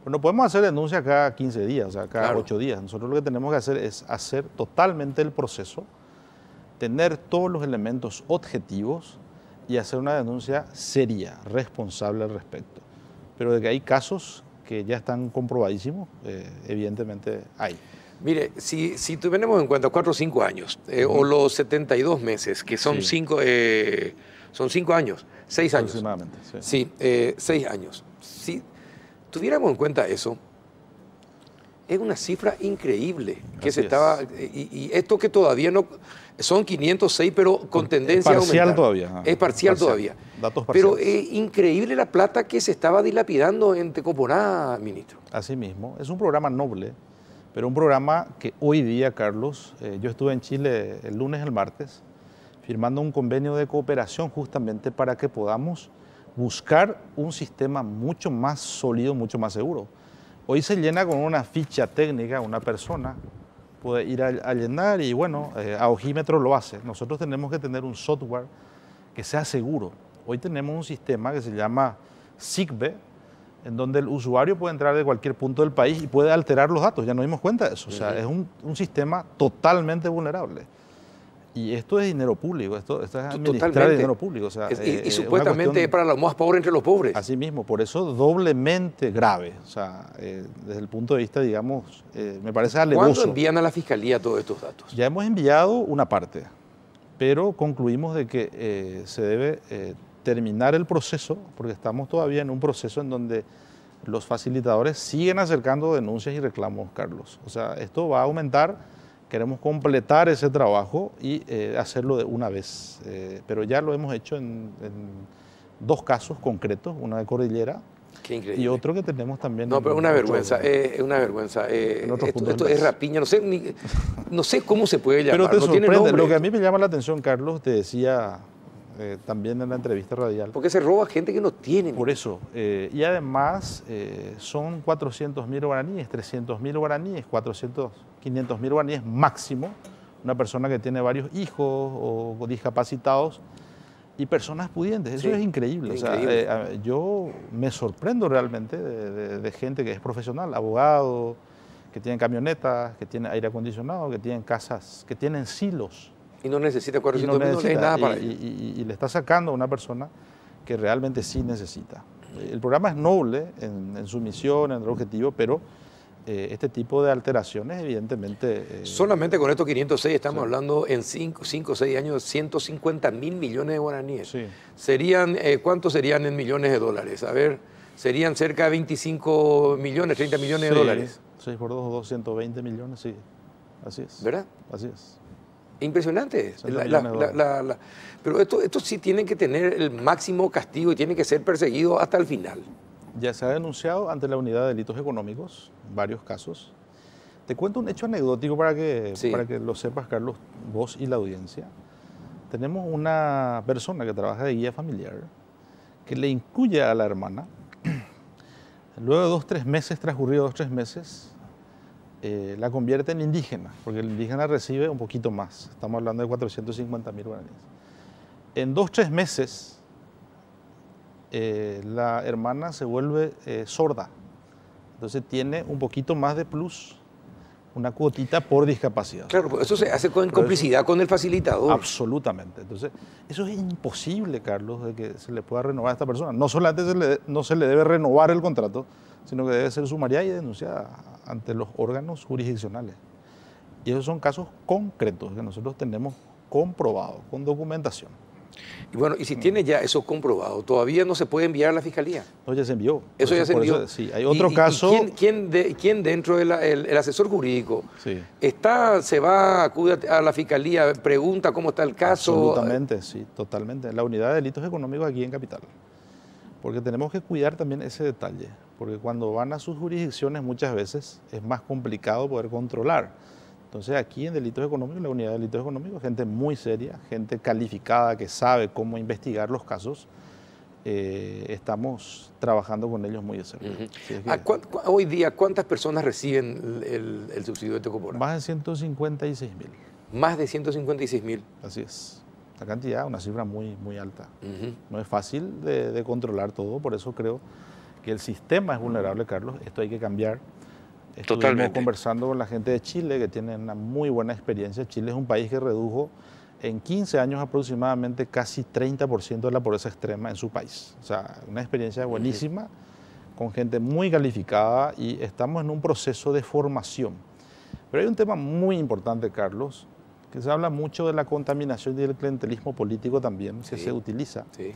Pero no podemos hacer denuncias cada 15 días, o sea, cada 8 días. Nosotros lo que tenemos que hacer es hacer totalmente el proceso, tener todos los elementos objetivos y hacer una denuncia seria, responsable al respecto. Pero de que hay casos que ya están comprobadísimos, evidentemente hay. Mire, si tenemos en cuenta 4 o 5 años, o los 72 meses, que son 5 años, 6 años. Aproximadamente, sí. 6 años. Si tuviéramos en cuenta eso, es una cifra increíble que Así se estaba... Y esto que todavía no... Son 506, pero con tendencia a aumentar. Parcial todavía. Es parcial todavía. Datos parciales. Pero es increíble la plata que se estaba dilapidando en Tecoponá, ministro. Así mismo. Es un programa noble, pero un programa que hoy día, Carlos, yo estuve en Chile el lunes, el martes, firmando un convenio de cooperación justamente para que podamos buscar un sistema mucho más sólido, mucho más seguro. Hoy se llena con una ficha técnica, una persona puede ir a llenar y bueno, a ojímetro lo hace. Nosotros tenemos que tener un software que sea seguro. Hoy tenemos un sistema que se llama SIGBE, en donde el usuario puede entrar de cualquier punto del país y puede alterar los datos. Ya nos dimos cuenta de eso. O sea, es un sistema totalmente vulnerable. Y esto es dinero público, esto es administrar dinero público. O sea, y supuestamente es para los más pobres entre los pobres. Así mismo, por eso doblemente grave. O sea, desde el punto de vista, digamos, me parece alevoso. ¿Cuándo envían a la Fiscalía todos estos datos? Ya hemos enviado una parte, pero concluimos de que se debe terminar el proceso, porque estamos todavía en un proceso en donde los facilitadores siguen acercando denuncias y reclamos, Carlos. O sea, esto va a aumentar. Queremos completar ese trabajo y hacerlo de una vez, pero ya lo hemos hecho en 2 casos concretos, uno de Cordillera Qué increíble. y otro que tenemos también. No, pero una vergüenza, es una vergüenza. Esto es rapiña, no sé cómo se puede llamar. Pero te no tiene sorprende, nombre. lo que a mí me llama la atención, Carlos, te decía también en la entrevista radial. Porque se roba gente que no tiene. Por eso, y además son 400.000 guaraníes, 300.000 guaraníes, 500.000 guaraníes máximo, una persona que tiene varios hijos o discapacitados y personas pudientes. Eso Sí, es increíble. es O sea, increíble. yo me sorprendo realmente de gente que es profesional, abogado, que tienen camionetas, que tienen aire acondicionado, que tienen casas, que tienen silos. Y no necesita Y 400 no mil, no es necesita, nada para ello. y le está sacando a una persona que realmente sí necesita. El programa es noble en su misión, en el objetivo, pero este tipo de alteraciones evidentemente... Solamente con estos 506 estamos hablando en 5 o 6 años de 150.000 millones de guaraníes. Sí. Serían, ¿cuántos serían en millones de dólares? A ver, serían cerca de 25 millones, 30 millones de dólares. 6 por 2, 220 millones, sí. Así es. ¿Verdad? Así es. Impresionante. 60 millones de dólares. Pero esto sí tiene que tener el máximo castigo y tiene que ser perseguido hasta el final. Ya se ha denunciado ante la Unidad de Delitos Económicos varios casos. Te cuento un hecho anecdótico para que lo sepas, Carlos, vos y la audiencia. Tenemos una persona que trabaja de guía familiar que le incluye a la hermana. Luego de 2 o 3 meses, transcurridos 2 o 3 meses, la convierte en indígena, porque el indígena recibe un poquito más. Estamos hablando de 450.000 guaraníes. En 2 o 3 meses, la hermana se vuelve sorda. Entonces tiene un poquito más de plus, una cuotita por discapacidad. Claro, pues eso se hace con complicidad con el facilitador. Absolutamente. Entonces, eso es imposible, Carlos, de que se le pueda renovar a esta persona. No solamente no se le debe renovar el contrato, sino que debe ser sumariada y denunciada ante los órganos jurisdiccionales. Y esos son casos concretos que nosotros tenemos comprobados, con documentación. Y bueno, y si tiene ya eso comprobado, todavía no se puede enviar a la fiscalía. No, ya se envió. Eso ya se por envió. eso, sí, hay otro ¿Y caso. quién dentro del el asesor jurídico Sí. acude a la fiscalía, pregunta cómo está el caso? Absolutamente, sí, totalmente. La unidad de delitos económicos aquí en Capital. Porque tenemos que cuidar también ese detalle. Porque cuando van a sus jurisdicciones muchas veces es más complicado poder controlar. Entonces aquí en delitos económicos, la unidad de delitos económicos, gente muy seria, gente calificada que sabe cómo investigar los casos, estamos trabajando con ellos muy de cerca. Así es que Hoy día, ¿cuántas personas reciben el subsidio de Tecopora? más de 156.000, Más de 156.000. así es. La cantidad, una cifra muy, muy alta. Ujú. No es fácil de controlar todo, por eso creo que el sistema es vulnerable, Carlos. Esto hay que cambiar. Estuvimos Totalmente. conversando con la gente de Chile, que tiene una muy buena experiencia. Chile es un país que redujo en 15 años aproximadamente casi 30% de la pobreza extrema en su país. O sea, una experiencia buenísima, con gente muy calificada y estamos en un proceso de formación. Pero hay un tema muy importante, Carlos, que se habla mucho de la contaminación y del clientelismo político también, que Sí. se utiliza. Sí.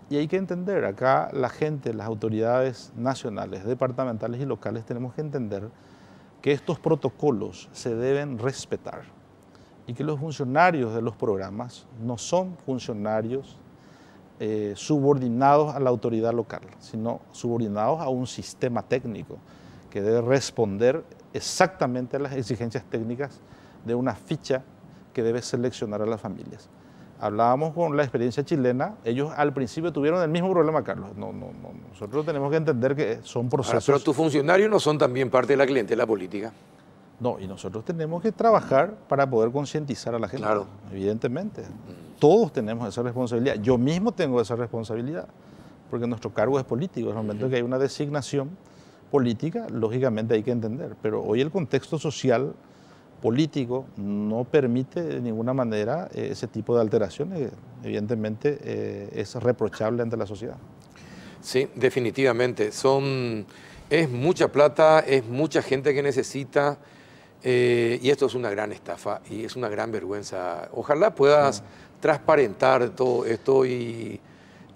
Y hay que entender, acá la gente, las autoridades nacionales, departamentales y locales tenemos que entender que estos protocolos se deben respetar y que los funcionarios de los programas no son funcionarios subordinados a la autoridad local, sino subordinados a un sistema técnico que debe responder exactamente a las exigencias técnicas de una ficha que debe seleccionar a las familias. Hablábamos con la experiencia chilena, ellos al principio tuvieron el mismo problema, Carlos. Nosotros tenemos que entender que son Ahora, procesos... pero tus funcionarios no son también parte de la clientela política. No, y nosotros tenemos que trabajar para poder concientizar a la gente. Claro. Evidentemente. Todos tenemos esa responsabilidad. Yo mismo tengo esa responsabilidad, porque nuestro cargo es político. En el momento que hay una designación política, lógicamente hay que entender. Pero hoy el contexto social político no permite de ninguna manera ese tipo de alteraciones. Evidentemente es reprochable ante la sociedad. Sí, definitivamente. Es mucha plata, es mucha gente que necesita y esto es una gran estafa y es una gran vergüenza. Ojalá puedas transparentar todo esto y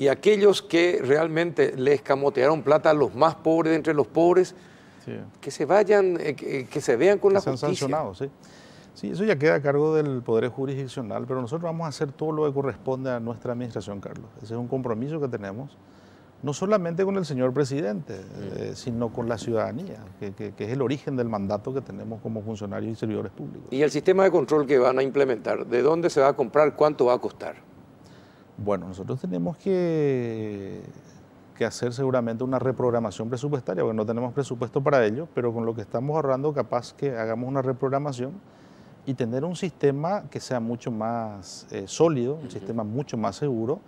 aquellos que realmente le escamotearon plata a los más pobres de entre los pobres, Sí. que se vayan, que se vean con la Sean justicia. sancionados, sí. Sí, eso ya queda a cargo del Poder Jurisdiccional, pero nosotros vamos a hacer todo lo que corresponde a nuestra administración, Carlos. Ese es un compromiso que tenemos, no solamente con el señor presidente, sino con la ciudadanía, que es el origen del mandato que tenemos como funcionarios y servidores públicos. ¿Y el sistema de control que van a implementar, de dónde se va a comprar, cuánto va a costar? Bueno, nosotros tenemos que hacer seguramente una reprogramación presupuestaria, porque no tenemos presupuesto para ello, pero con lo que estamos ahorrando capaz que hagamos una reprogramación y tener un sistema que sea mucho más sólido, un sistema mucho más seguro.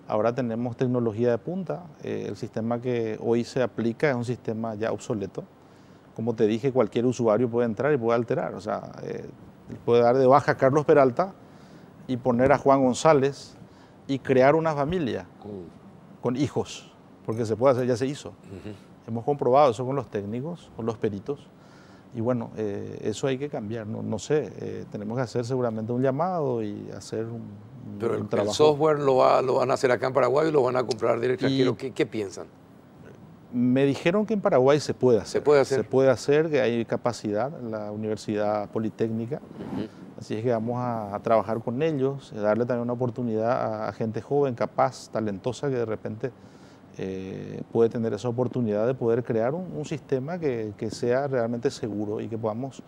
Ahora tenemos tecnología de punta, el sistema que hoy se aplica es un sistema ya obsoleto. Como te dije, cualquier usuario puede entrar y puede alterar, o sea, puede dar de baja a Carlos Peralta y poner a Juan González y crear una familia con hijos, porque se puede hacer, ya se hizo. Hemos comprobado eso con los técnicos, con los peritos, y bueno, eso hay que cambiar, no sé, tenemos que hacer seguramente un llamado y hacer un Pero el trabajo. software lo van a hacer acá en Paraguay y lo van a comprar del extranjero. ¿Qué piensan? Me dijeron que en Paraguay se puede hacer. ¿Se puede hacer? Se puede hacer, que hay capacidad en la Universidad Politécnica. Así es que vamos a trabajar con ellos, darle también una oportunidad a gente joven, capaz, talentosa, que de repente puede tener esa oportunidad de poder crear un sistema que sea realmente seguro y que podamos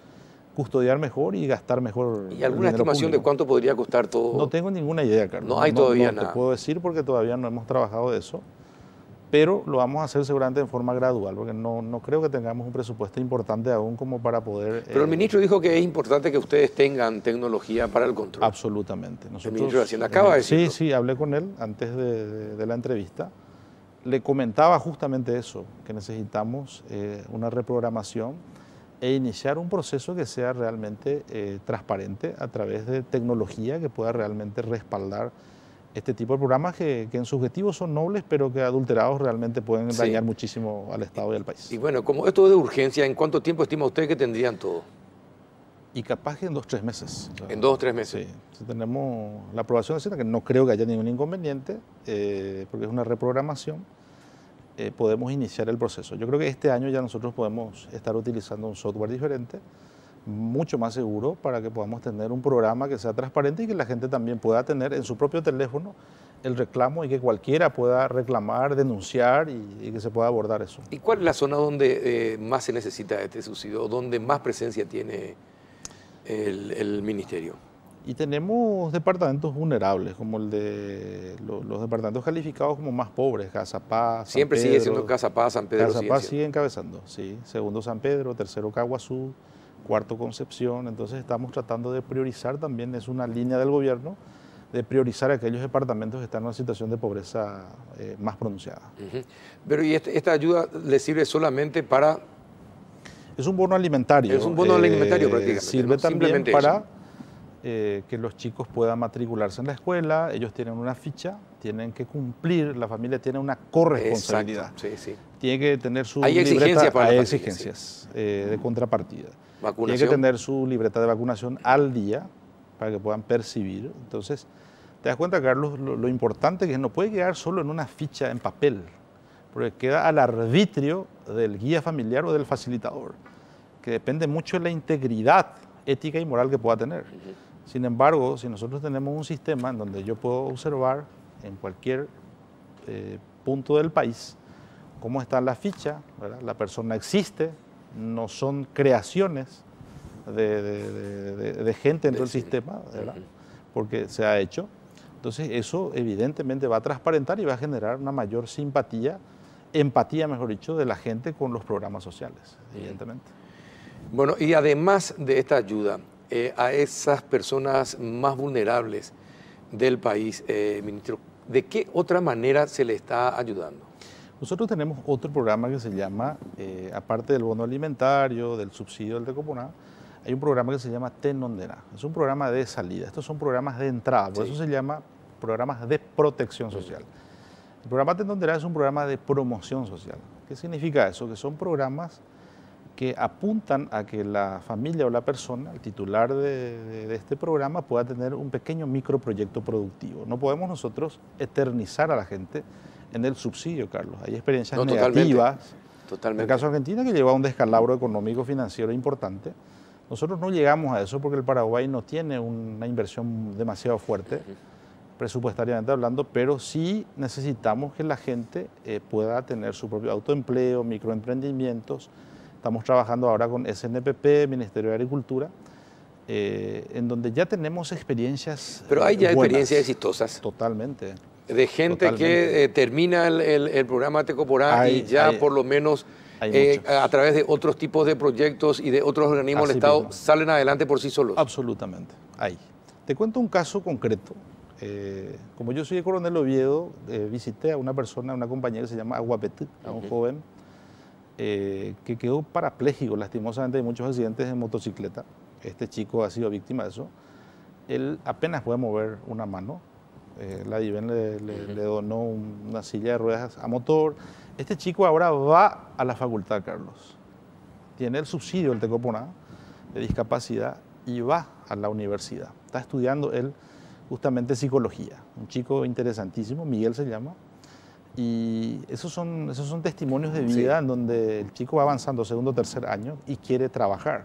custodiar mejor y gastar mejor. ¿Y alguna estimación de cuánto podría costar todo? No tengo ninguna idea, Carlos. No hay todavía no nada. te puedo decir porque todavía no hemos trabajado de eso, pero lo vamos a hacer seguramente en forma gradual, porque no creo que tengamos un presupuesto importante aún como para poder... Pero el ministro dijo que es importante que ustedes tengan tecnología para el control. Absolutamente. El ministro de Hacienda acaba de decirlo. Sí, hablé con él antes de la entrevista. Le comentaba justamente eso, que necesitamos una reprogramación e iniciar un proceso que sea realmente transparente a través de tecnología que pueda realmente respaldar este tipo de programas que en su objetivo son nobles, pero que adulterados realmente pueden dañar muchísimo al Estado y al país. Y bueno, como esto es de urgencia, ¿en cuánto tiempo estima usted que tendrían todo? Y capaz que en 2 o 3 meses. ¿En 2 o 3 meses? Sí. Si tenemos la aprobación de Hacienda, que no creo que haya ningún inconveniente, porque es una reprogramación, podemos iniciar el proceso. Yo creo que este año ya nosotros podemos estar utilizando un software diferente, mucho más seguro, para que podamos tener un programa que sea transparente y que la gente también pueda tener en su propio teléfono el reclamo y que cualquiera pueda reclamar, denunciar y que se pueda abordar eso. ¿Y cuál es la zona donde más se necesita este subsidio, donde más presencia tiene el ministerio? Y tenemos departamentos vulnerables, como el de los departamentos calificados como más pobres, Cazapá, San Siempre Pedro. sigue siendo Cazapá, San Pedro. Cazapá sigue encabezando, sí. Segundo San Pedro, tercero Caguazú, cuarto Concepción. Entonces estamos tratando de priorizar también, es una línea del gobierno, de priorizar aquellos departamentos que están en una situación de pobreza más pronunciada. Pero ¿y esta ayuda le sirve solamente para...? Es un bono alimentario. Es un bono alimentario prácticamente. Sirve ¿no? también para que los chicos puedan matricularse en la escuela, ellos tienen una ficha, tienen que cumplir, la familia tiene una corresponsabilidad. Exacto. Sí. Tiene que tener su hay libreta, exigencias para hay la exigencias de contrapartida. Vacunación. Tiene que tener su libreta de vacunación al día para que puedan percibir. Entonces, te das cuenta, Carlos, lo importante que no puede quedar solo en una ficha en papel, porque queda al arbitrio del guía familiar o del facilitador, que depende mucho de la integridad ética y moral que pueda tener. Sin embargo, si nosotros tenemos un sistema en donde yo puedo observar en cualquier punto del país cómo está la ficha, ¿verdad? La persona existe, no son creaciones de gente dentro del sistema, ¿verdad? Porque se ha hecho. Entonces eso evidentemente va a transparentar y va a generar una mayor simpatía, empatía, mejor dicho, de la gente con los programas sociales, evidentemente. Bueno, y además de esta ayuda a esas personas más vulnerables del país, ministro, ¿de qué otra manera se le está ayudando? Nosotros tenemos otro programa que se llama, aparte del bono alimentario, del subsidio del Tecoponá, hay un programa que se llama Tenondena. Es un programa de salida. Estos son programas de entrada, por eso se llama programas de protección social. El programa Tenondena es un programa de promoción social. ¿Qué significa eso? Que son programas que apuntan a que la familia o la persona, el titular de este programa, pueda tener un pequeño microproyecto productivo. No podemos nosotros eternizar a la gente en el subsidio, Carlos. Hay experiencias negativas. Totalmente. En el caso de Argentina, que lleva a un descalabro económico financiero importante, Nosotros no llegamos a eso porque el Paraguay no tiene una inversión demasiado fuerte, presupuestariamente hablando, pero sí necesitamos que la gente pueda tener su propio autoempleo, microemprendimientos. Estamos trabajando ahora con SNPP, Ministerio de Agricultura, en donde ya tenemos experiencias Pero hay ya buenas. experiencias exitosas. Totalmente. De gente que termina el programa Tecoporá y ya por lo menos a través de otros tipos de proyectos y de otros organismos del Estado mismo. salen adelante por sí solos. Absolutamente, hay. Te cuento un caso concreto. Como yo soy de Coronel Oviedo, visité a una persona, una compañera que se llama Aguapetí, a un joven que quedó parapléjico, lastimosamente hay muchos accidentes en motocicleta. Este chico ha sido víctima de eso. Él apenas puede mover una mano. La DIVEN le donó una silla de ruedas a motor. Este chico ahora va a la facultad, Carlos. Tiene el subsidio del Tecoporá de discapacidad y va a la universidad. Está estudiando él justamente psicología. Un chico interesantísimo, Miguel se llama. Y esos son testimonios de vida en donde el chico va avanzando segundo o tercer año y quiere trabajar.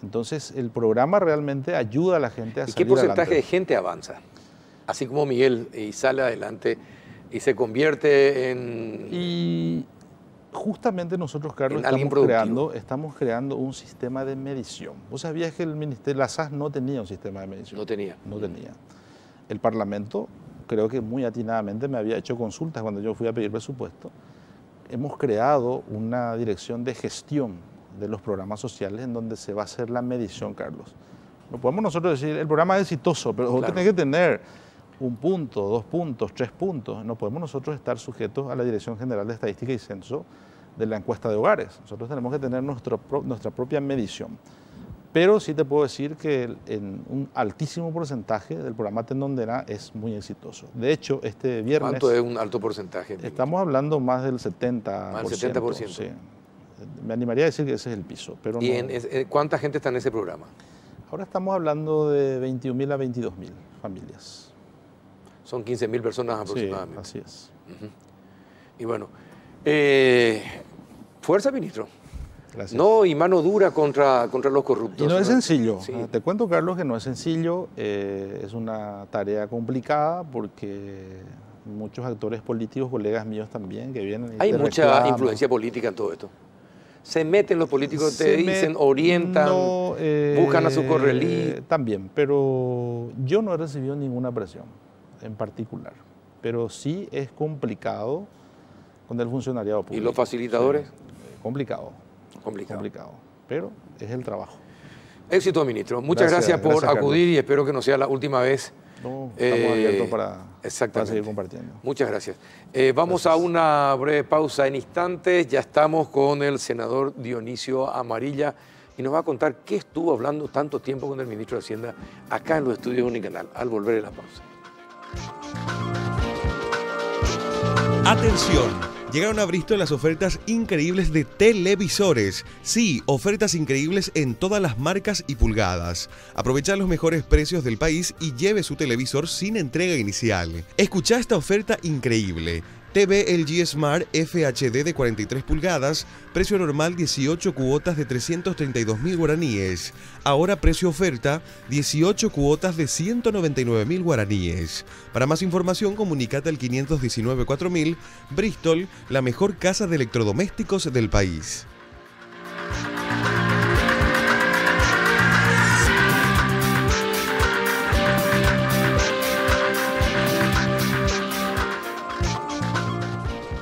Entonces el programa realmente ayuda a la gente a salir adelante. ¿Y qué porcentaje de gente avanza? Así como Miguel, y sale adelante y se convierte en... Y justamente nosotros, Carlos, estamos creando un sistema de medición. ¿Vos sabías que el Ministerio, la SAS no tenía un sistema de medición? No tenía. No tenía. El Parlamento, creo que muy atinadamente me había hecho consultas cuando yo fui a pedir presupuesto. Hemos creado una dirección de gestión de los programas sociales en donde se va a hacer la medición, Carlos. No podemos nosotros decir, el programa es exitoso, pero vos tenés que tener 1 punto, 2 puntos, 3 puntos. No podemos nosotros estar sujetos a la Dirección General de Estadística y Censo de la encuesta de hogares. Nosotros tenemos que tener nuestra propia medición. Pero sí te puedo decir que en un altísimo porcentaje del programa Tendondera es muy exitoso. De hecho, este viernes... ¿Cuánto es un alto porcentaje? Estamos hablando más del 70%. Más del 70%. Sí. Me animaría a decir que ese es el piso. Pero ¿Y no... cuánta gente está en ese programa? Ahora estamos hablando de 21.000 a 22.000 familias. Son 15.000 personas aproximadamente. Sí, así es. Y bueno, fuerza, ministro. Gracias. No, y mano dura contra los corruptos. Y no es sencillo. Sí. Te cuento, Carlos, que no es sencillo. Es una tarea complicada porque muchos actores políticos, colegas míos también, que vienen y hay te mucha reclaman. influencia política en todo esto. Se meten los políticos, te dicen, orientan, buscan a su correlí. También, pero yo no he recibido ninguna presión en particular. Pero sí es complicado con el funcionariado público. ¿Y los facilitadores? Sí, complicado. Complicado. Pero es el trabajo. Éxito, ministro. Muchas gracias por acudir, Carlos, y espero que no sea la última vez. No, estamos abiertos para seguir compartiendo. Muchas gracias. Vamos a una breve pausa en instantes. Ya estamos con el senador Dionisio Amarilla y nos va a contar qué estuvo hablando tanto tiempo con el ministro de Hacienda acá en los estudios de Unicanal, al volver de la pausa. ¡Atención! Llegaron a Bristol las ofertas increíbles de televisores. Sí, ofertas increíbles en todas las marcas y pulgadas. Aprovecha los mejores precios del país y lleve su televisor sin entrega inicial. Escucha esta oferta increíble. TV LG Smart FHD de 43 pulgadas, precio normal 18 cuotas de 332.000 guaraníes. Ahora precio oferta 18 cuotas de 199.000 guaraníes. Para más información comunícate al 519-4000. Bristol, la mejor casa de electrodomésticos del país.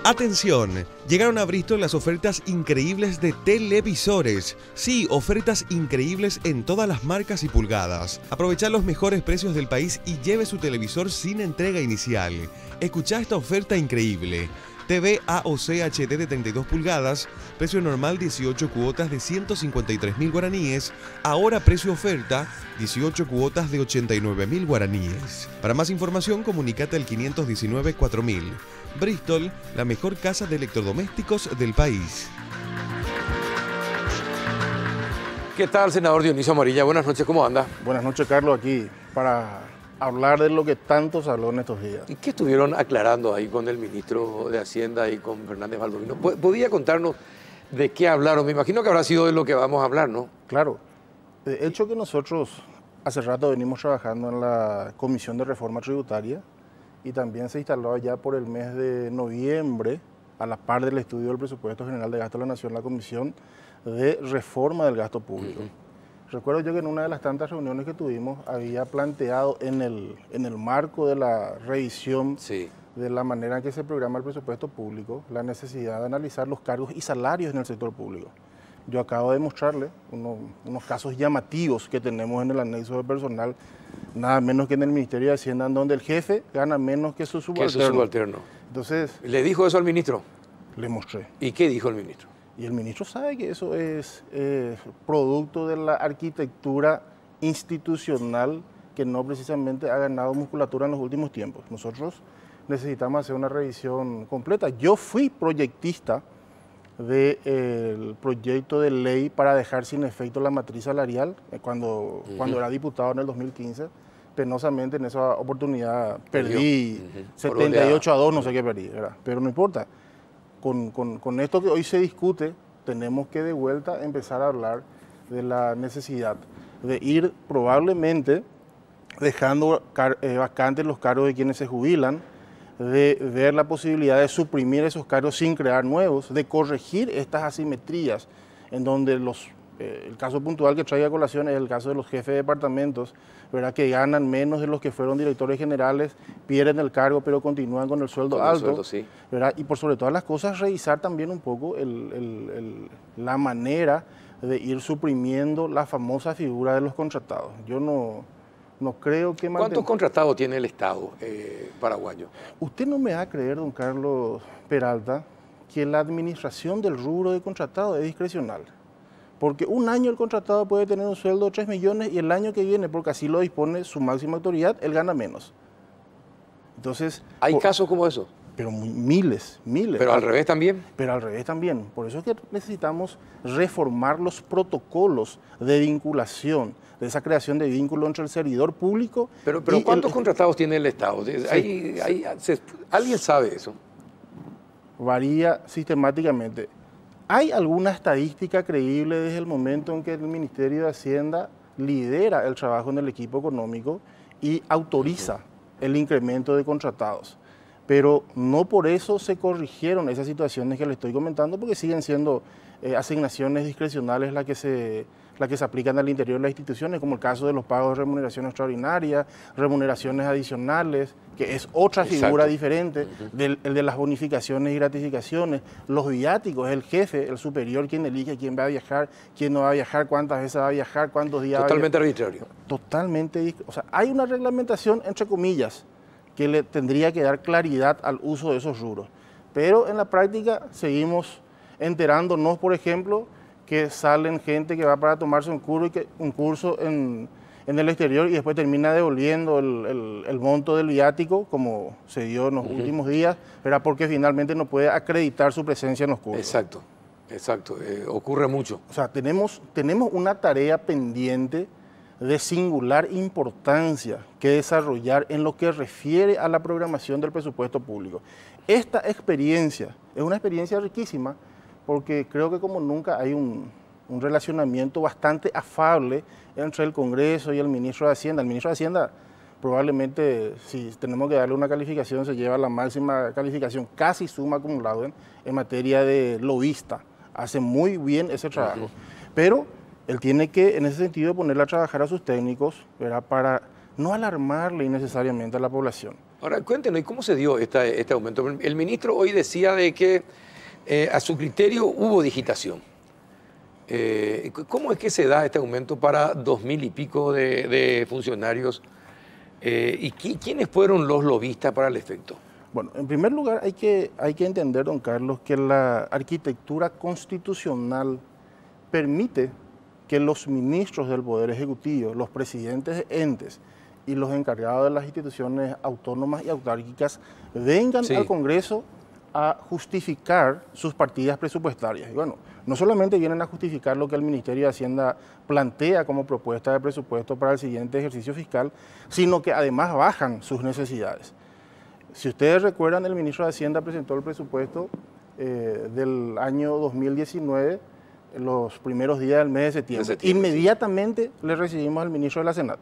¡Atención! Llegaron a Bristol las ofertas increíbles de televisores. Sí, ofertas increíbles en todas las marcas y pulgadas. Aprovecha los mejores precios del país y lleve su televisor sin entrega inicial. Escucha esta oferta increíble. TV AOC HD de 32 pulgadas, precio normal 18 cuotas de 153.000 guaraníes, ahora precio oferta 18 cuotas de 89.000 guaraníes. Para más información comunícate al 519-4000. Bristol, la mejor casa de electrodomésticos del país. ¿Qué tal, senador Dionisio Amarilla? Buenas noches, ¿cómo anda? Buenas noches, Carlos, aquí para hablar de lo que tanto se habló en estos días. ¿Y qué estuvieron aclarando ahí con el ministro de Hacienda y con Fernández Baldovino? ¿Podía contarnos de qué hablaron? Me imagino que habrá sido de lo que vamos a hablar, ¿no? Claro, De hecho que nosotros hace rato venimos trabajando en la Comisión de Reforma Tributaria y también se instaló ya por el mes de noviembre, a la par del estudio del Presupuesto General de Gasto de la Nación, la Comisión de Reforma del Gasto Público. Recuerdo yo que en una de las tantas reuniones que tuvimos había planteado en el marco de la revisión de la manera en que se programa el presupuesto público la necesidad de analizar los cargos y salarios en el sector público. Yo acabo de mostrarle unos casos llamativos que tenemos en el anexo de personal, nada menos que en el Ministerio de Hacienda, en donde el jefe gana menos que su subalterno. Entonces, ¿le dijo eso al ministro? Le mostré. ¿Y qué dijo el ministro? Y el ministro sabe que eso es producto de la arquitectura institucional que no precisamente ha ganado musculatura en los últimos tiempos. Nosotros necesitamos hacer una revisión completa. Yo fui proyectista del proyecto de ley para dejar sin efecto la matriz salarial cuando era diputado en el 2015. Penosamente en esa oportunidad perdí 78-2, no sé qué perdí, ¿verdad? Pero no importa. Con esto que hoy se discute, tenemos que de vuelta empezar a hablar de la necesidad de ir probablemente dejando vacantes los cargos de quienes se jubilan, de ver la posibilidad de suprimir esos cargos sin crear nuevos, de corregir estas asimetrías en donde el caso puntual que traigo a colación es el caso de los jefes de departamentos, ¿verdad? Que ganan menos de los que fueron directores generales, pierden el cargo pero continúan con el sueldo alto, ¿verdad? Y por sobre todas las cosas revisar también un poco la manera de ir suprimiendo la famosa figura de los contratados. Yo no creo que... ¿Cuántos contratados tiene el Estado paraguayo? Usted no me va a creer, don Carlos Peralta, que la administración del rubro de contratados es discrecional. Porque un año el contratado puede tener un sueldo de 3 millones y el año que viene, porque así lo dispone su máxima autoridad, él gana menos. Entonces... ¿Hay casos como eso? Pero miles. ¿Pero al revés también? Pero al revés también. Por eso es que necesitamos reformar los protocolos de vinculación, de esa creación de vínculo entre el servidor público Pero ¿cuántos contratados tiene el Estado? ¿Alguien sabe eso? Varía sistemáticamente. ¿Hay alguna estadística creíble desde el momento en que el Ministerio de Hacienda lidera el trabajo en el equipo económico y autoriza el incremento de contratados? Pero no por eso se corrigieron esas situaciones que le estoy comentando, porque siguen siendo asignaciones discrecionales las que se aplican al interior de las instituciones, como el caso de los pagos de remuneración extraordinaria, remuneraciones adicionales, que es otra figura diferente, el de las bonificaciones y gratificaciones, los viáticos, es el jefe, el superior, quien elige quién va a viajar, quién no va a viajar, cuántas veces va a viajar, cuántos días va a viajar. Totalmente arbitrario. Totalmente, o sea, hay una reglamentación, entre comillas, que le tendría que dar claridad al uso de esos rubros. Pero en la práctica seguimos enterándonos, por ejemplo, que salen gente que va para tomarse un curso en el exterior y después termina devolviendo el monto del viático, como se dio en los últimos días, era porque finalmente no puede acreditar su presencia en los cursos. Exacto. Ocurre mucho. O sea, tenemos una tarea pendiente de singular importancia que desarrollar en lo que refiere a la programación del presupuesto público. Esta experiencia es una experiencia riquísima porque creo que como nunca hay un relacionamiento bastante afable entre el Congreso y el Ministro de Hacienda. El Ministro de Hacienda probablemente, si tenemos que darle una calificación, se lleva la máxima calificación, casi summa cum laude, en materia de lobista. Hace muy bien ese trabajo. Pero él tiene que, en ese sentido, ponerle a trabajar a sus técnicos, ¿verdad? Para no alarmarle innecesariamente a la población. Ahora, cuéntenos, ¿y cómo se dio este aumento? El ministro hoy decía de que a su criterio hubo digitación. ¿Cómo es que se da este aumento para 2.000 y pico de funcionarios? ¿Y quiénes fueron los lobistas para el efecto? Bueno, en primer lugar hay que entender, don Carlos, que la arquitectura constitucional permite que los ministros del Poder Ejecutivo, los presidentes de entes y los encargados de las instituciones autónomas y autárquicas vengan al Congreso a justificar sus partidas presupuestarias. Y bueno, no solamente vienen a justificar lo que el Ministerio de Hacienda plantea como propuesta de presupuesto para el siguiente ejercicio fiscal, sino que además bajan sus necesidades. Si ustedes recuerdan, el ministro de Hacienda presentó el presupuesto del año 2019 los primeros días del mes de septiembre. Inmediatamente le recibimos al ministro de la Senat.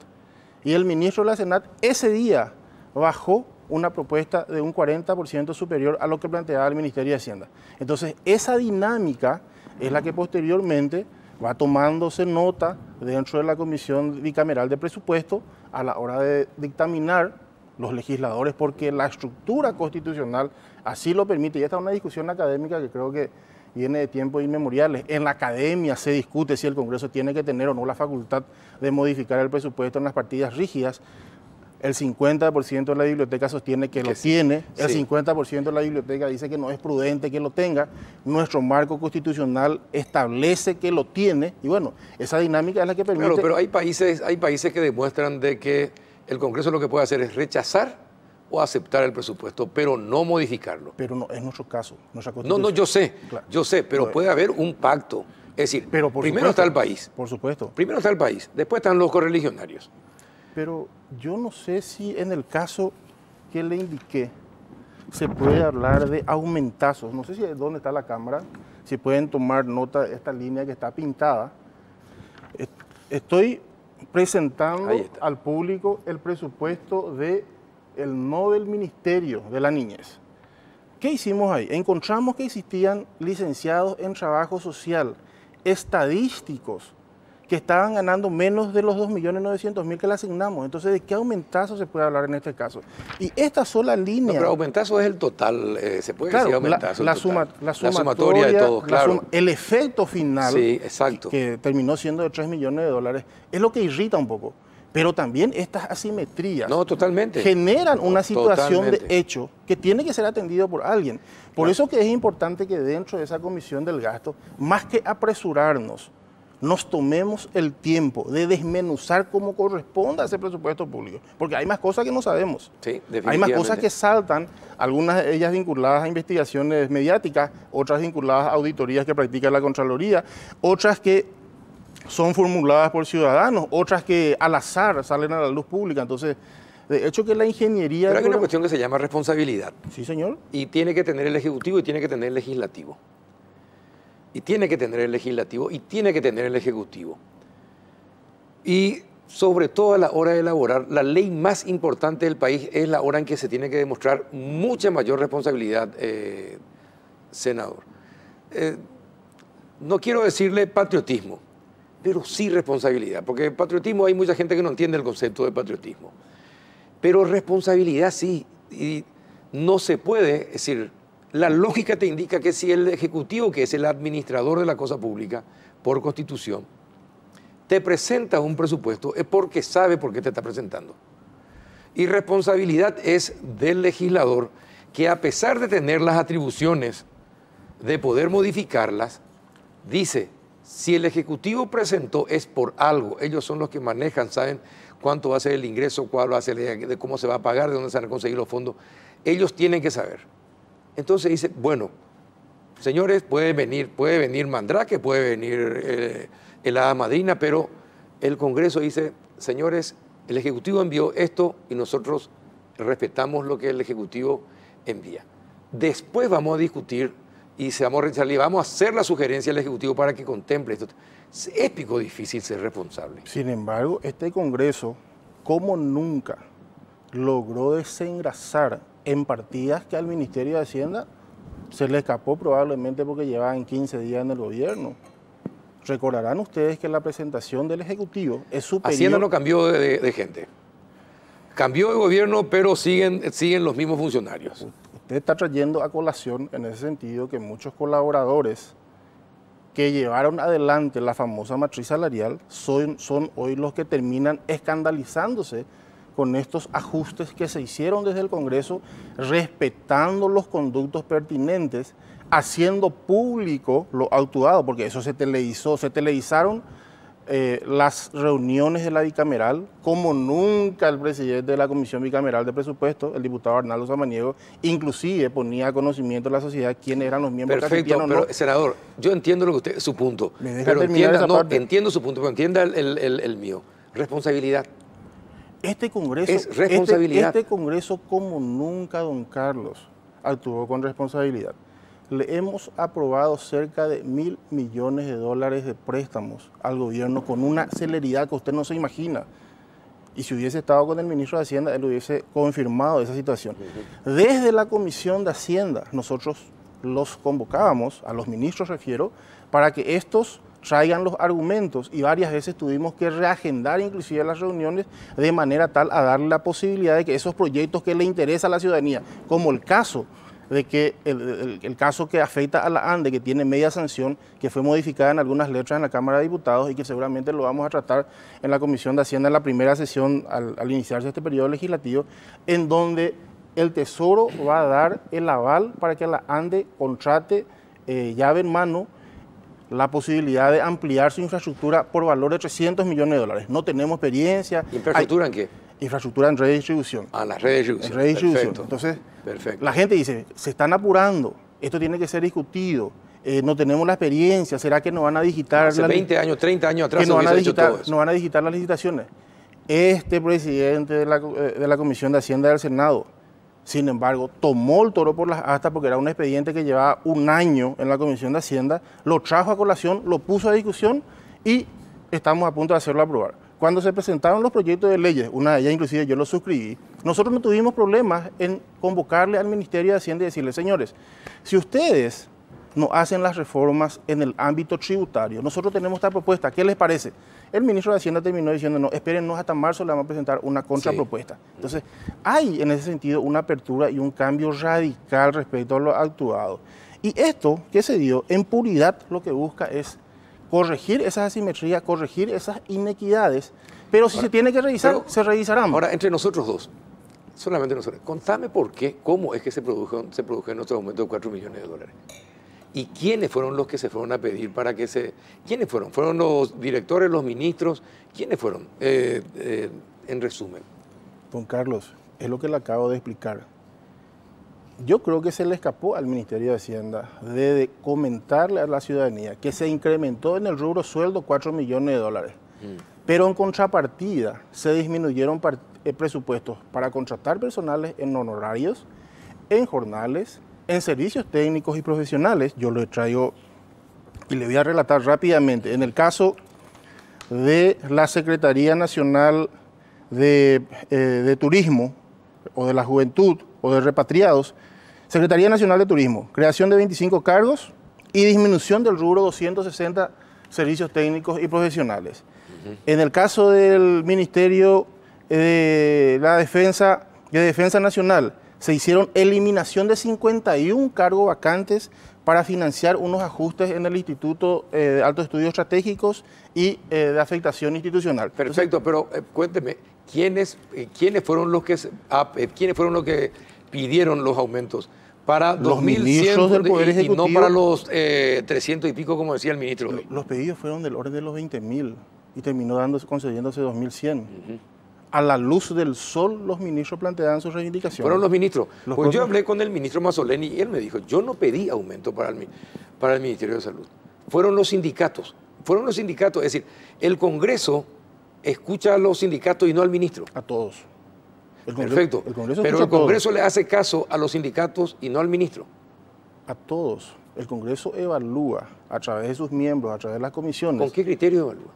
Y el ministro de la Senat ese día bajó una propuesta de un 40% superior a lo que planteaba el Ministerio de Hacienda. Entonces, esa dinámica es la que posteriormente va tomándose nota dentro de la Comisión Bicameral de Presupuesto a la hora de dictaminar los legisladores, porque la estructura constitucional así lo permite. Y esta es una discusión académica que creo que viene de tiempos inmemoriales. En la academia se discute si el Congreso tiene que tener o no la facultad de modificar el presupuesto en las partidas rígidas. El 50% de la biblioteca sostiene que lo tiene, el 50% de la biblioteca dice que no es prudente que lo tenga, nuestro marco constitucional establece que lo tiene, y bueno, esa dinámica es la que permite... Claro, pero hay países que demuestran de que el Congreso lo que puede hacer es rechazar o aceptar el presupuesto, pero no modificarlo. Pero no es nuestro caso, nuestra Constitución. No, yo sé, pero puede haber un pacto. Es decir, primero está el país. Por supuesto. Primero está el país, después están los correligionarios. Pero yo no sé si en el caso que le indiqué se puede hablar de aumentazos. No sé si dónde está la cámara, si pueden tomar nota de esta línea que está pintada. Estoy presentando al público el presupuesto del Ministerio de la Niñez. ¿Qué hicimos ahí? Encontramos que existían licenciados en trabajo social, estadísticos, que estaban ganando menos de los 2.900.000 que le asignamos. Entonces, ¿de qué aumentazo se puede hablar en este caso? Y esta sola línea... No, pero aumentazo es el total, se puede decir aumentazo. La sumatoria de todo, claro. El efecto final, sí, exacto, que terminó siendo de 3 millones de dólares, es lo que irrita un poco. Pero también estas asimetrías generan una situación de hecho que tiene que ser atendido por alguien. Por eso que es importante que dentro de esa comisión del gasto, más que apresurarnos, nos tomemos el tiempo de desmenuzar como corresponde a ese presupuesto público. Porque hay más cosas que no sabemos. Sí, hay más cosas que saltan, algunas de ellas vinculadas a investigaciones mediáticas, otras vinculadas a auditorías que practica la Contraloría, otras que son formuladas por ciudadanos, otras que al azar salen a la luz pública. Entonces, de hecho que la ingeniería... Pero hay una cuestión que se llama responsabilidad. Sí, señor. Y tiene que tener el Ejecutivo y tiene que tener el Legislativo. Y tiene que tener el Legislativo y tiene que tener el Ejecutivo. Y sobre todo a la hora de elaborar, la ley más importante del país es la hora en que se tiene que demostrar mucha mayor responsabilidad, senador. No quiero decirle patriotismo, pero sí responsabilidad, porque patriotismo hay mucha gente que no entiende el concepto de patriotismo. Pero responsabilidad sí, y no se puede, es decir, la lógica te indica que si el Ejecutivo, que es el administrador de la cosa pública, por Constitución, te presenta un presupuesto, es porque sabe por qué te está presentando. Y responsabilidad es del legislador, que a pesar de tener las atribuciones de poder modificarlas, dice, si el Ejecutivo presentó es por algo, ellos son los que manejan, saben cuánto va a ser el ingreso, cuál va a ser, de cómo se va a pagar, de dónde se van a conseguir los fondos, ellos tienen que saber. Entonces dice, bueno, señores, puede venir Mandrake, puede venir el hada madrina, pero el Congreso dice, señores, el Ejecutivo envió esto y nosotros respetamos lo que el Ejecutivo envía. Después vamos a discutir y vamos a hacer la sugerencia al Ejecutivo para que contemple esto. Es épico difícil ser responsable. Sin embargo, este Congreso, como nunca, logró desengrasar en partidas que al Ministerio de Hacienda se le escapó probablemente porque llevaban 15 días en el gobierno. Recordarán ustedes que la presentación del Ejecutivo es superior... Hacienda no cambió de gente. Cambió de gobierno, pero siguen los mismos funcionarios. Usted está trayendo a colación en ese sentido que muchos colaboradores que llevaron adelante la famosa matriz salarial son hoy los que terminan escandalizándose con estos ajustes que se hicieron desde el Congreso, respetando los conductos pertinentes, haciendo público lo actuado, porque eso se televisaron las reuniones de la bicameral, como nunca el presidente de la Comisión Bicameral de Presupuesto, el diputado Arnaldo Samaniego, inclusive ponía a conocimiento de la sociedad quiénes eran los miembros. Perfecto, pero no. Senador, yo entiendo lo que usted, su punto, pero entiendo su punto, pero entienda el mío. Responsabilidad. Este Congreso, es responsabilidad. Este Congreso como nunca, don Carlos, actuó con responsabilidad. le hemos aprobado cerca de 1.000 millones de dólares de préstamos al gobierno con una celeridad que usted no se imagina. Y si hubiese estado con el ministro de Hacienda, él hubiese confirmado esa situación. Desde la Comisión de Hacienda, nosotros los convocábamos, a los ministros refiero, para que estos traigan los argumentos, y varias veces tuvimos que reagendar inclusive las reuniones de manera tal a darle la posibilidad de que esos proyectos que le interesa a la ciudadanía, como el caso de que el caso que afecta a la ANDE, que tiene media sanción, que fue modificada en algunas letras en la Cámara de Diputados y que seguramente lo vamos a tratar en la Comisión de Hacienda en la primera sesión al iniciarse este periodo legislativo, en donde el Tesoro va a dar el aval para que la ANDE contrate llave en mano la posibilidad de ampliar su infraestructura por valor de 300 millones de dólares. No tenemos experiencia. ¿Infraestructura en qué? Infraestructura en redistribución. Ah, la redistribución. En redistribución. Perfecto. Entonces, perfecto. La gente dice, se están apurando, esto tiene que ser discutido, no tenemos la experiencia, ¿será que nos van a digitar? Hace 20 años, 30 años atrás no se hubiese hecho todo eso. No van a digitar las licitaciones. Este presidente de la Comisión de Hacienda del Senado, sin embargo, tomó el toro por las astas porque era un expediente que llevaba un año en la Comisión de Hacienda, lo trajo a colación, lo puso a discusión y estamos a punto de hacerlo aprobar. Cuando se presentaron los proyectos de leyes, una de ellas inclusive yo lo suscribí, nosotros no tuvimos problemas en convocarle al Ministerio de Hacienda y decirle, señores, si ustedes no hacen las reformas en el ámbito tributario, nosotros tenemos esta propuesta, ¿qué les parece? El ministro de Hacienda terminó diciendo, no, espérennos hasta marzo, le vamos a presentar una contrapropuesta. Sí. Entonces, hay en ese sentido una apertura y un cambio radical respecto a lo actuado. Y esto que se dio, en puridad, lo que busca es corregir esas asimetrías, corregir esas inequidades, pero si se tiene que revisar, se revisarán. Ahora, entre nosotros dos, solamente nosotros, contame por qué, cómo es que se produjo nuestro aumento de 4 millones de dólares. ¿Y quiénes fueron los que se fueron a pedir para que se... ¿Quiénes fueron? ¿Fueron los directores, los ministros? ¿Quiénes fueron? En resumen. Don Carlos, es lo que le acabo de explicar. Yo creo que se le escapó al Ministerio de Hacienda de comentarle a la ciudadanía que se incrementó en el rubro sueldo 4 millones de dólares. Pero en contrapartida se disminuyeron presupuestos para contratar personales en honorarios, en jornales, en servicios técnicos y profesionales. Yo lo traigo y le voy a relatar rápidamente. En el caso de la Secretaría Nacional de Turismo o de la Juventud o de Repatriados, Secretaría Nacional de Turismo, creación de 25 cargos y disminución del rubro 260 servicios técnicos y profesionales. En el caso del Ministerio de Defensa Nacional, se hicieron eliminación de 51 cargos vacantes para financiar unos ajustes en el Instituto de Altos Estudios Estratégicos y de Afectación Institucional. Perfecto, pero cuénteme, ¿quiénes fueron los que pidieron los aumentos? Para los ministros del Poder Ejecutivo, y no para los 300 y pico, como decía el ministro. Los pedidos fueron del orden de los 20.000 y terminó concediéndose 2.100. A la luz del sol, los ministros planteaban sus reivindicaciones. Fueron los ministros. Pues yo hablé con el ministro Mazzoleni y él me dijo, yo no pedí aumento para el Ministerio de Salud. Fueron los sindicatos. Es decir, el Congreso escucha a los sindicatos y no al ministro. A todos. Perfecto. Pero el Congreso le hace caso a los sindicatos y no al ministro. A todos. El Congreso evalúa a través de sus miembros, a través de las comisiones. ¿Con qué criterio evalúa?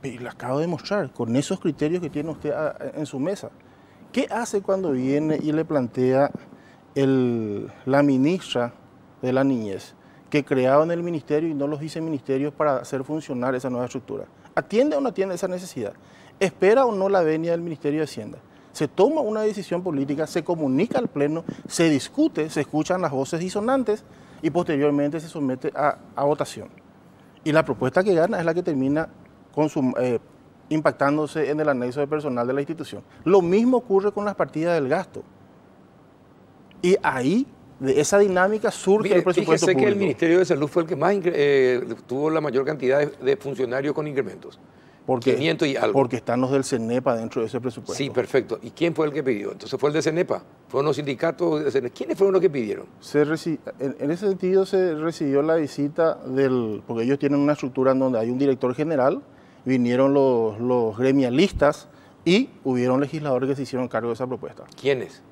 Y le acabo de mostrar, con esos criterios que tiene usted en su mesa. ¿Qué hace cuando viene y le plantea la ministra de la Niñez que crearon el ministerio y no los viceministerios para hacer funcionar esa nueva estructura? ¿Atiende o no atiende esa necesidad? ¿Espera o no la venia del Ministerio de Hacienda? Se toma una decisión política, se comunica al Pleno, se discute, se escuchan las voces disonantes y posteriormente se somete a votación. Y la propuesta que gana es la que termina impactándose en el anexo de personal de la institución. Lo mismo ocurre con las partidas del gasto. Y ahí, de esa dinámica, surge el presupuesto público. Que el Ministerio de Salud fue el que más tuvo la mayor cantidad de funcionarios con incrementos. 500 y algo. Porque están los del CENEPA dentro de ese presupuesto. Sí, perfecto. ¿Y quién fue el que pidió? Entonces fue el de CENEPA. ¿Fueron los sindicatos de CENEPA? ¿Quiénes fueron los que pidieron? En ese sentido se recibió la visita porque ellos tienen una estructura en donde hay un director general, vinieron los gremialistas y hubieron legisladores que se hicieron cargo de esa propuesta. ¿Quiénes?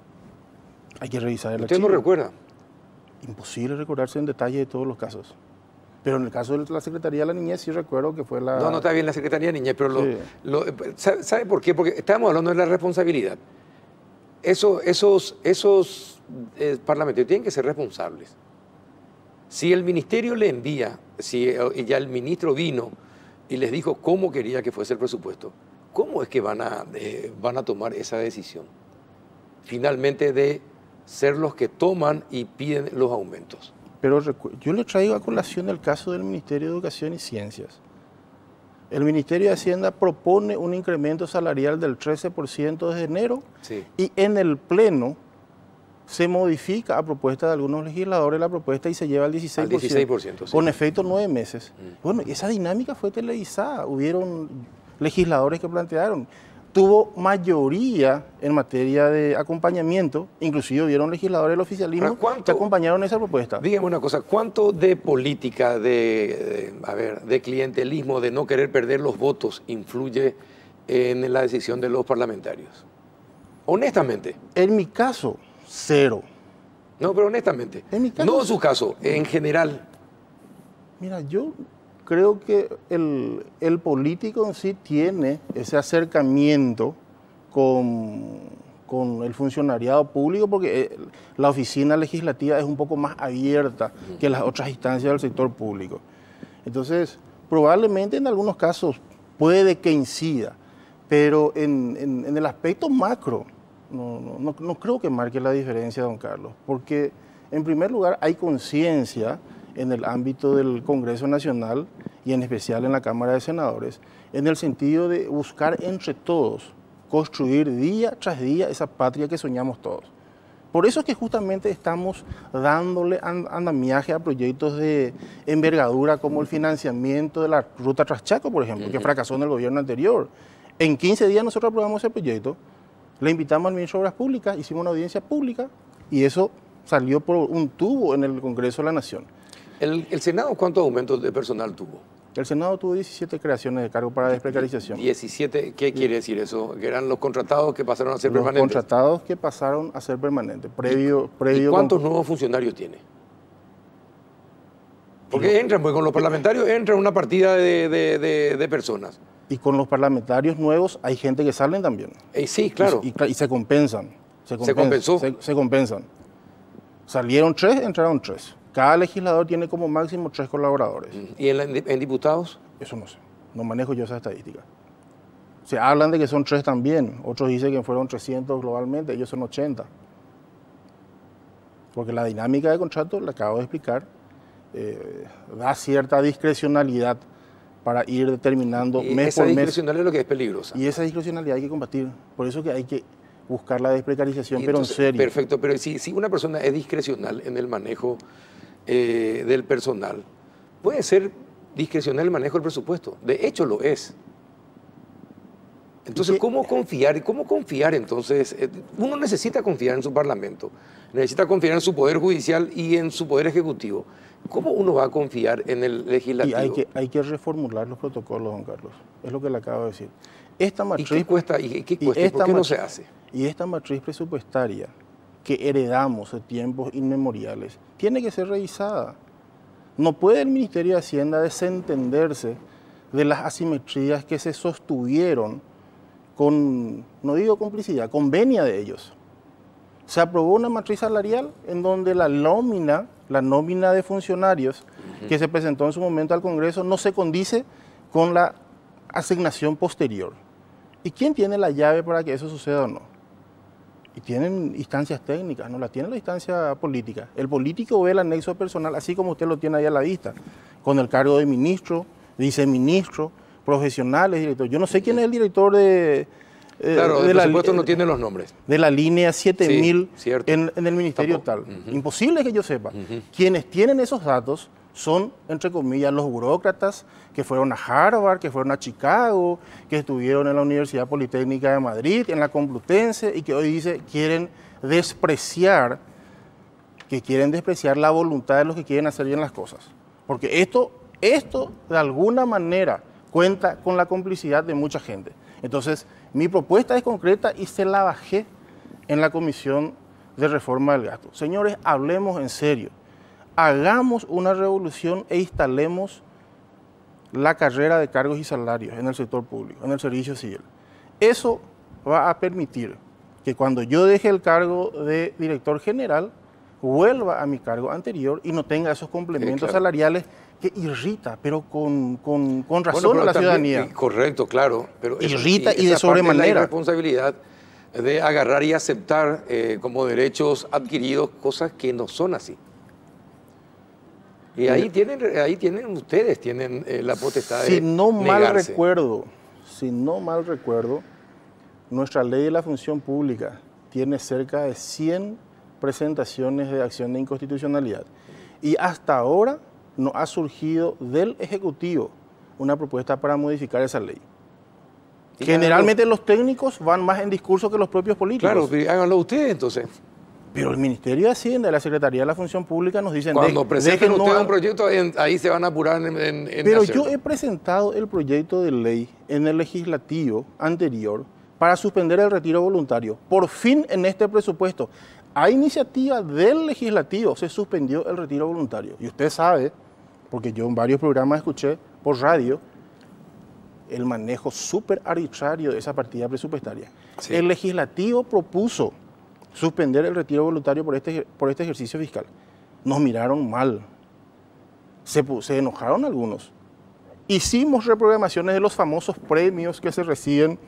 Hay que revisar el archivo. ¿Usted no recuerda? Imposible recordarse en detalle de todos los casos. Pero en el caso de la Secretaría de la Niñez sí recuerdo que fue la... No está bien la Secretaría de Niñez, pero Sí. ¿sabe por qué? Porque estamos hablando de la responsabilidad. Esos parlamentarios tienen que ser responsables. Si el ministerio le envía, si ya el ministro vino y les dijo cómo quería que fuese el presupuesto, ¿cómo es que van a tomar esa decisión? Finalmente de ser los que toman y piden los aumentos. Pero yo le traigo a colación el caso del Ministerio de Educación y Ciencias. El Ministerio de Hacienda propone un incremento salarial del 13% desde enero Sí. y en el Pleno se modifica a propuesta de algunos legisladores la propuesta y se lleva al 16%. Al 16%, sí. Con efecto 9 meses. Bueno, esa dinámica fue televisada. Hubieron legisladores que plantearon. Tuvo mayoría en materia de acompañamiento, inclusive hubieron legisladores del oficialismo Ahora, ¿cuánto? que acompañaron esa propuesta. Dígame una cosa, ¿cuánto de política, de clientelismo, de no querer perder los votos influye en la decisión de los parlamentarios? Honestamente. En mi caso, cero. No, pero honestamente. En mi caso, No en su caso, en general. Mira, yo creo que el político en sí tiene ese acercamiento con el funcionariado público porque la oficina legislativa es un poco más abierta que las otras instancias del sector público. Entonces, probablemente en algunos casos puede que incida, pero en el aspecto macro no creo que marque la diferencia, don Carlos, porque en primer lugar hay conciencia en el ámbito del Congreso Nacional y en especial en la Cámara de Senadores, en el sentido de buscar entre todos construir día tras día esa patria que soñamos todos. Por eso es que justamente estamos dándole andamiaje a proyectos de envergadura como el financiamiento de la Ruta Traschaco, por ejemplo, que fracasó en el gobierno anterior. En 15 días nosotros aprobamos ese proyecto, le invitamos al ministro de Obras Públicas, hicimos una audiencia pública y eso salió por un tubo en el Congreso de la Nación. ¿El Senado cuántos aumentos de personal tuvo? El Senado tuvo 17 creaciones de cargo para desprecarización. 17, ¿qué quiere decir eso? ¿Que eran los contratados que pasaron a ser Los permanentes? contratados que pasaron a ser permanentes. ¿Y cuántos nuevos funcionarios tiene? Porque entran, pues con los parlamentarios entra una partida de personas. Y con los parlamentarios nuevos hay gente que salen también. Sí, claro. Y se compensan. ¿Se compensó? Se compensan. Salieron 3, entraron 3. Cada legislador tiene como máximo 3 colaboradores. ¿Y en diputados? Eso no sé. No manejo yo esa estadística. Se hablan de que son 3 también. Otros dicen que fueron 300 globalmente. Ellos son 80. Porque la dinámica de contrato, la acabo de explicar, da cierta discrecionalidad para ir determinando Y mes esa por mes. discrecionalidad es lo que es peligrosa. Y esa discrecionalidad hay que combatir. Por eso que hay que buscar la desprecarización, Y pero entonces, en serio. Perfecto, pero si una persona es discrecional en el manejo del personal, puede ser discrecional el manejo del presupuesto. De hecho lo es. Entonces, ¿cómo confiar? ¿Cómo confiar entonces? Uno necesita confiar en su parlamento, necesita confiar en su poder judicial y en su poder ejecutivo. ¿Cómo uno va a confiar en el legislativo? Y hay que reformular los protocolos, don Carlos. Es lo que le acabo de decir. Esta matriz, ¿Y qué cuesta? ¿Y qué cuesta? ¿Y por qué no se hace? Y esta matriz presupuestaria que heredamos de tiempos inmemoriales tiene que ser revisada. No puede el Ministerio de Hacienda desentenderse de las asimetrías que se sostuvieron con, no digo complicidad, con venia de ellos. Se aprobó una matriz salarial en donde la nómina de funcionarios que se presentó en su momento al Congreso no se condice con la asignación posterior. ¿Y quién tiene la llave para que eso suceda o no? Y tienen instancias técnicas, no la tiene la instancia política. El político ve el anexo personal, así como usted lo tiene ahí a la vista, con el cargo de ministro, viceministro, profesionales, director. Yo no sé quién es el director de... Claro, el presupuesto no tiene los nombres. De la línea 7000 Sí, cierto. en el ministerio Tampoco. tal. Imposible que yo sepa. Quienes tienen esos datos son, entre comillas, los burócratas que fueron a Harvard, que fueron a Chicago, que estuvieron en la Universidad Politécnica de Madrid, en la Complutense, y que hoy quieren despreciar la voluntad de los que quieren hacer bien las cosas. Porque esto de alguna manera cuenta con la complicidad de mucha gente. Entonces, mi propuesta es concreta y se la bajé en la Comisión de Reforma del Gasto. Señores, hablemos en serio. hagamos una revolución e instalemos la carrera de cargos y salarios en el sector público, en el servicio civil. Eso va a permitir que cuando yo deje el cargo de director general, vuelva a mi cargo anterior y no tenga esos complementos salariales que irrita, pero con razón pero a la también, ciudadanía. Correcto, claro. Pero Irrita y de esa parte es sobremanera. la irresponsabilidad de agarrar y aceptar como derechos adquiridos cosas que no son así. Y ahí tienen ustedes, tienen la potestad de Si no mal negarse. recuerdo, nuestra ley de la función pública tiene cerca de 100 presentaciones de acción de inconstitucionalidad. Y hasta ahora no ha surgido del Ejecutivo una propuesta para modificar esa ley. Generalmente los técnicos van más en discurso que los propios políticos. Claro, pero háganlo ustedes entonces. Pero el Ministerio de Hacienda y la Secretaría de la Función Pública nos dicen... Cuando presenten déjenos ustedes un proyecto, ahí se van a apurar en Pero hacerlo. yo he presentado el proyecto de ley en el legislativo anterior para suspender el retiro voluntario. Por fin en este presupuesto, a iniciativa del legislativo, se suspendió el retiro voluntario. Y usted sabe, porque yo en varios programas escuché por radio, el manejo súper arbitrario de esa partida presupuestaria. Sí. El legislativo propuso suspender el retiro voluntario por este ejercicio fiscal. Nos miraron mal. Se enojaron algunos. Hicimos reprogramaciones de los famosos premios que se reciben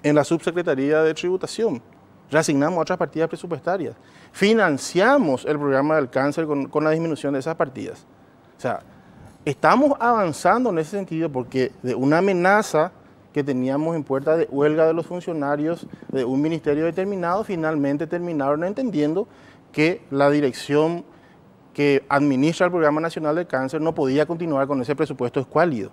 en la Subsecretaría de Tributación. Reasignamos otras partidas presupuestarias. Financiamos el programa del cáncer con la disminución de esas partidas. O sea, estamos avanzando en ese sentido porque de una amenaza que teníamos en puerta de huelga de los funcionarios de un ministerio determinado, finalmente terminaron entendiendo que la dirección que administra el Programa Nacional del Cáncer no podía continuar con ese presupuesto escuálido.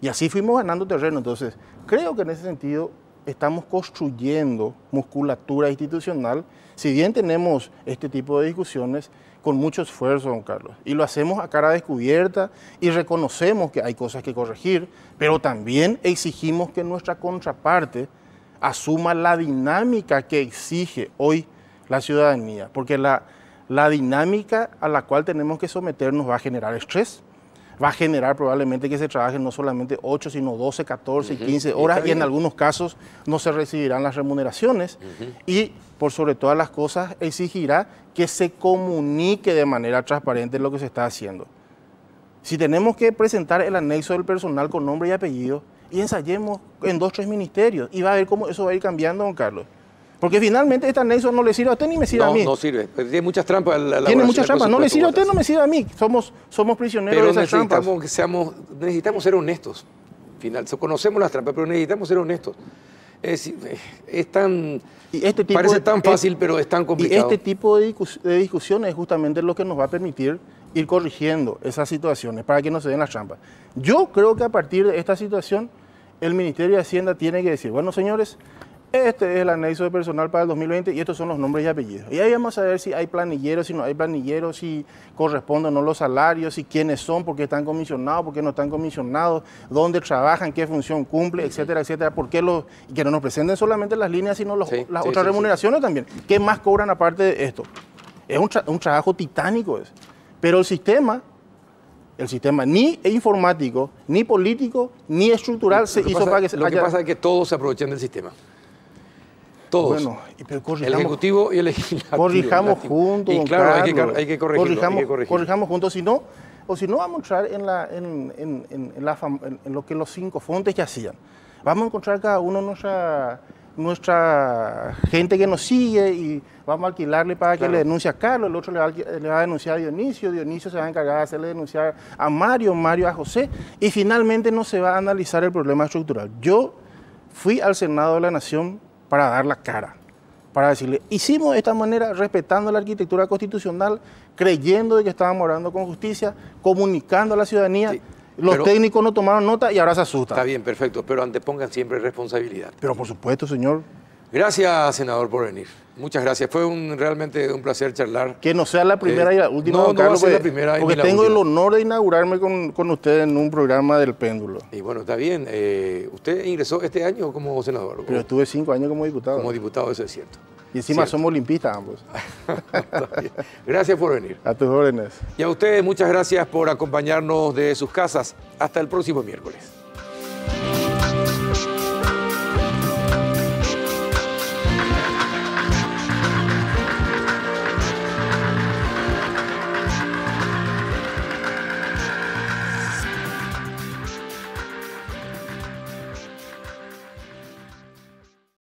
Y así fuimos ganando terreno. Entonces, creo que en ese sentido estamos construyendo musculatura institucional, si bien tenemos este tipo de discusiones con mucho esfuerzo, don Carlos, y lo hacemos a cara descubierta y reconocemos que hay cosas que corregir, pero también exigimos que nuestra contraparte asuma la dinámica que exige hoy la ciudadanía, porque la dinámica a la cual tenemos que someternos va a generar estrés, va a generar probablemente que se trabaje no solamente 8, sino 12, 14 y 15 horas, y en algunos casos no se recibirán las remuneraciones, y por sobre todas las cosas exigirá que se comunique de manera transparente lo que se está haciendo. Si tenemos que presentar el anexo del personal con nombre y apellido, y ensayemos en 2 o 3 ministerios, y va a ver cómo eso va a ir cambiando, don Carlos. Porque finalmente este anexo no le sirve a usted ni me sirve a mí. No sirve. Tiene muchas trampas. Tiene muchas trampas. No le sirve a usted, no me sirve a mí. Somos prisioneros de esas trampas. Pero necesitamos ser honestos. Conocemos las trampas, pero necesitamos ser honestos. Es tan... parece tan fácil, pero es tan complicado. Y este tipo de discusiones es justamente lo que nos va a permitir ir corrigiendo esas situaciones para que no se den las trampas. Yo creo que a partir de esta situación, el Ministerio de Hacienda tiene que decir, bueno, señores, este es el anexo de personal para el 2020 y estos son los nombres y apellidos. Y ahí vamos a ver si hay planilleros, si no hay planilleros, si corresponden o no los salarios, si quiénes son, por qué están comisionados, por qué no están comisionados, dónde trabajan, qué función cumple, etcétera, etcétera. Y que no nos presenten solamente las líneas, sino las otras remuneraciones también. ¿Qué más cobran aparte de esto? Es un trabajo titánico eso. Pero el sistema ni informático, ni político, ni estructural se hizo para que se... Lo que pasa es que todos se aprovechan del sistema. Todos. Bueno, pero el Ejecutivo y el Legislativo. Corrijamos juntos, y claro, hay que corregirlo. Corrijamos juntos, si no vamos a entrar en lo que los 5 fontes ya hacían. Vamos a encontrar cada uno nuestra gente que nos sigue y vamos a alquilarle para que le denuncie a Carlos, el otro le va a denunciar a Dionisio se va a encargar de hacerle denunciar a Mario a José, y finalmente no se va a analizar el problema estructural. Yo fui al Senado de la Nación para dar la cara, para decirle, hicimos de esta manera, respetando la arquitectura constitucional, creyendo de que estábamos orando con justicia, comunicando a la ciudadanía. Sí, los técnicos no tomaron nota y ahora se asustan. Está bien, perfecto, pero antepongan siempre responsabilidad. Pero por supuesto, señor. Gracias, senador, por venir. Muchas gracias. Fue realmente un placer charlar. Que no sea la primera y la última, no, don Carlos, no va a ser la primera porque tengo el honor de inaugurarme con usted en un programa del Péndulo. Y bueno, está bien. ¿Usted ingresó este año como senador? Pero estuve 5 años como diputado. Como diputado, eso es cierto. Y encima Cierto. somos limpistas ambos. Gracias por venir. A tus órdenes. Y a ustedes muchas gracias por acompañarnos de sus casas. Hasta el próximo miércoles.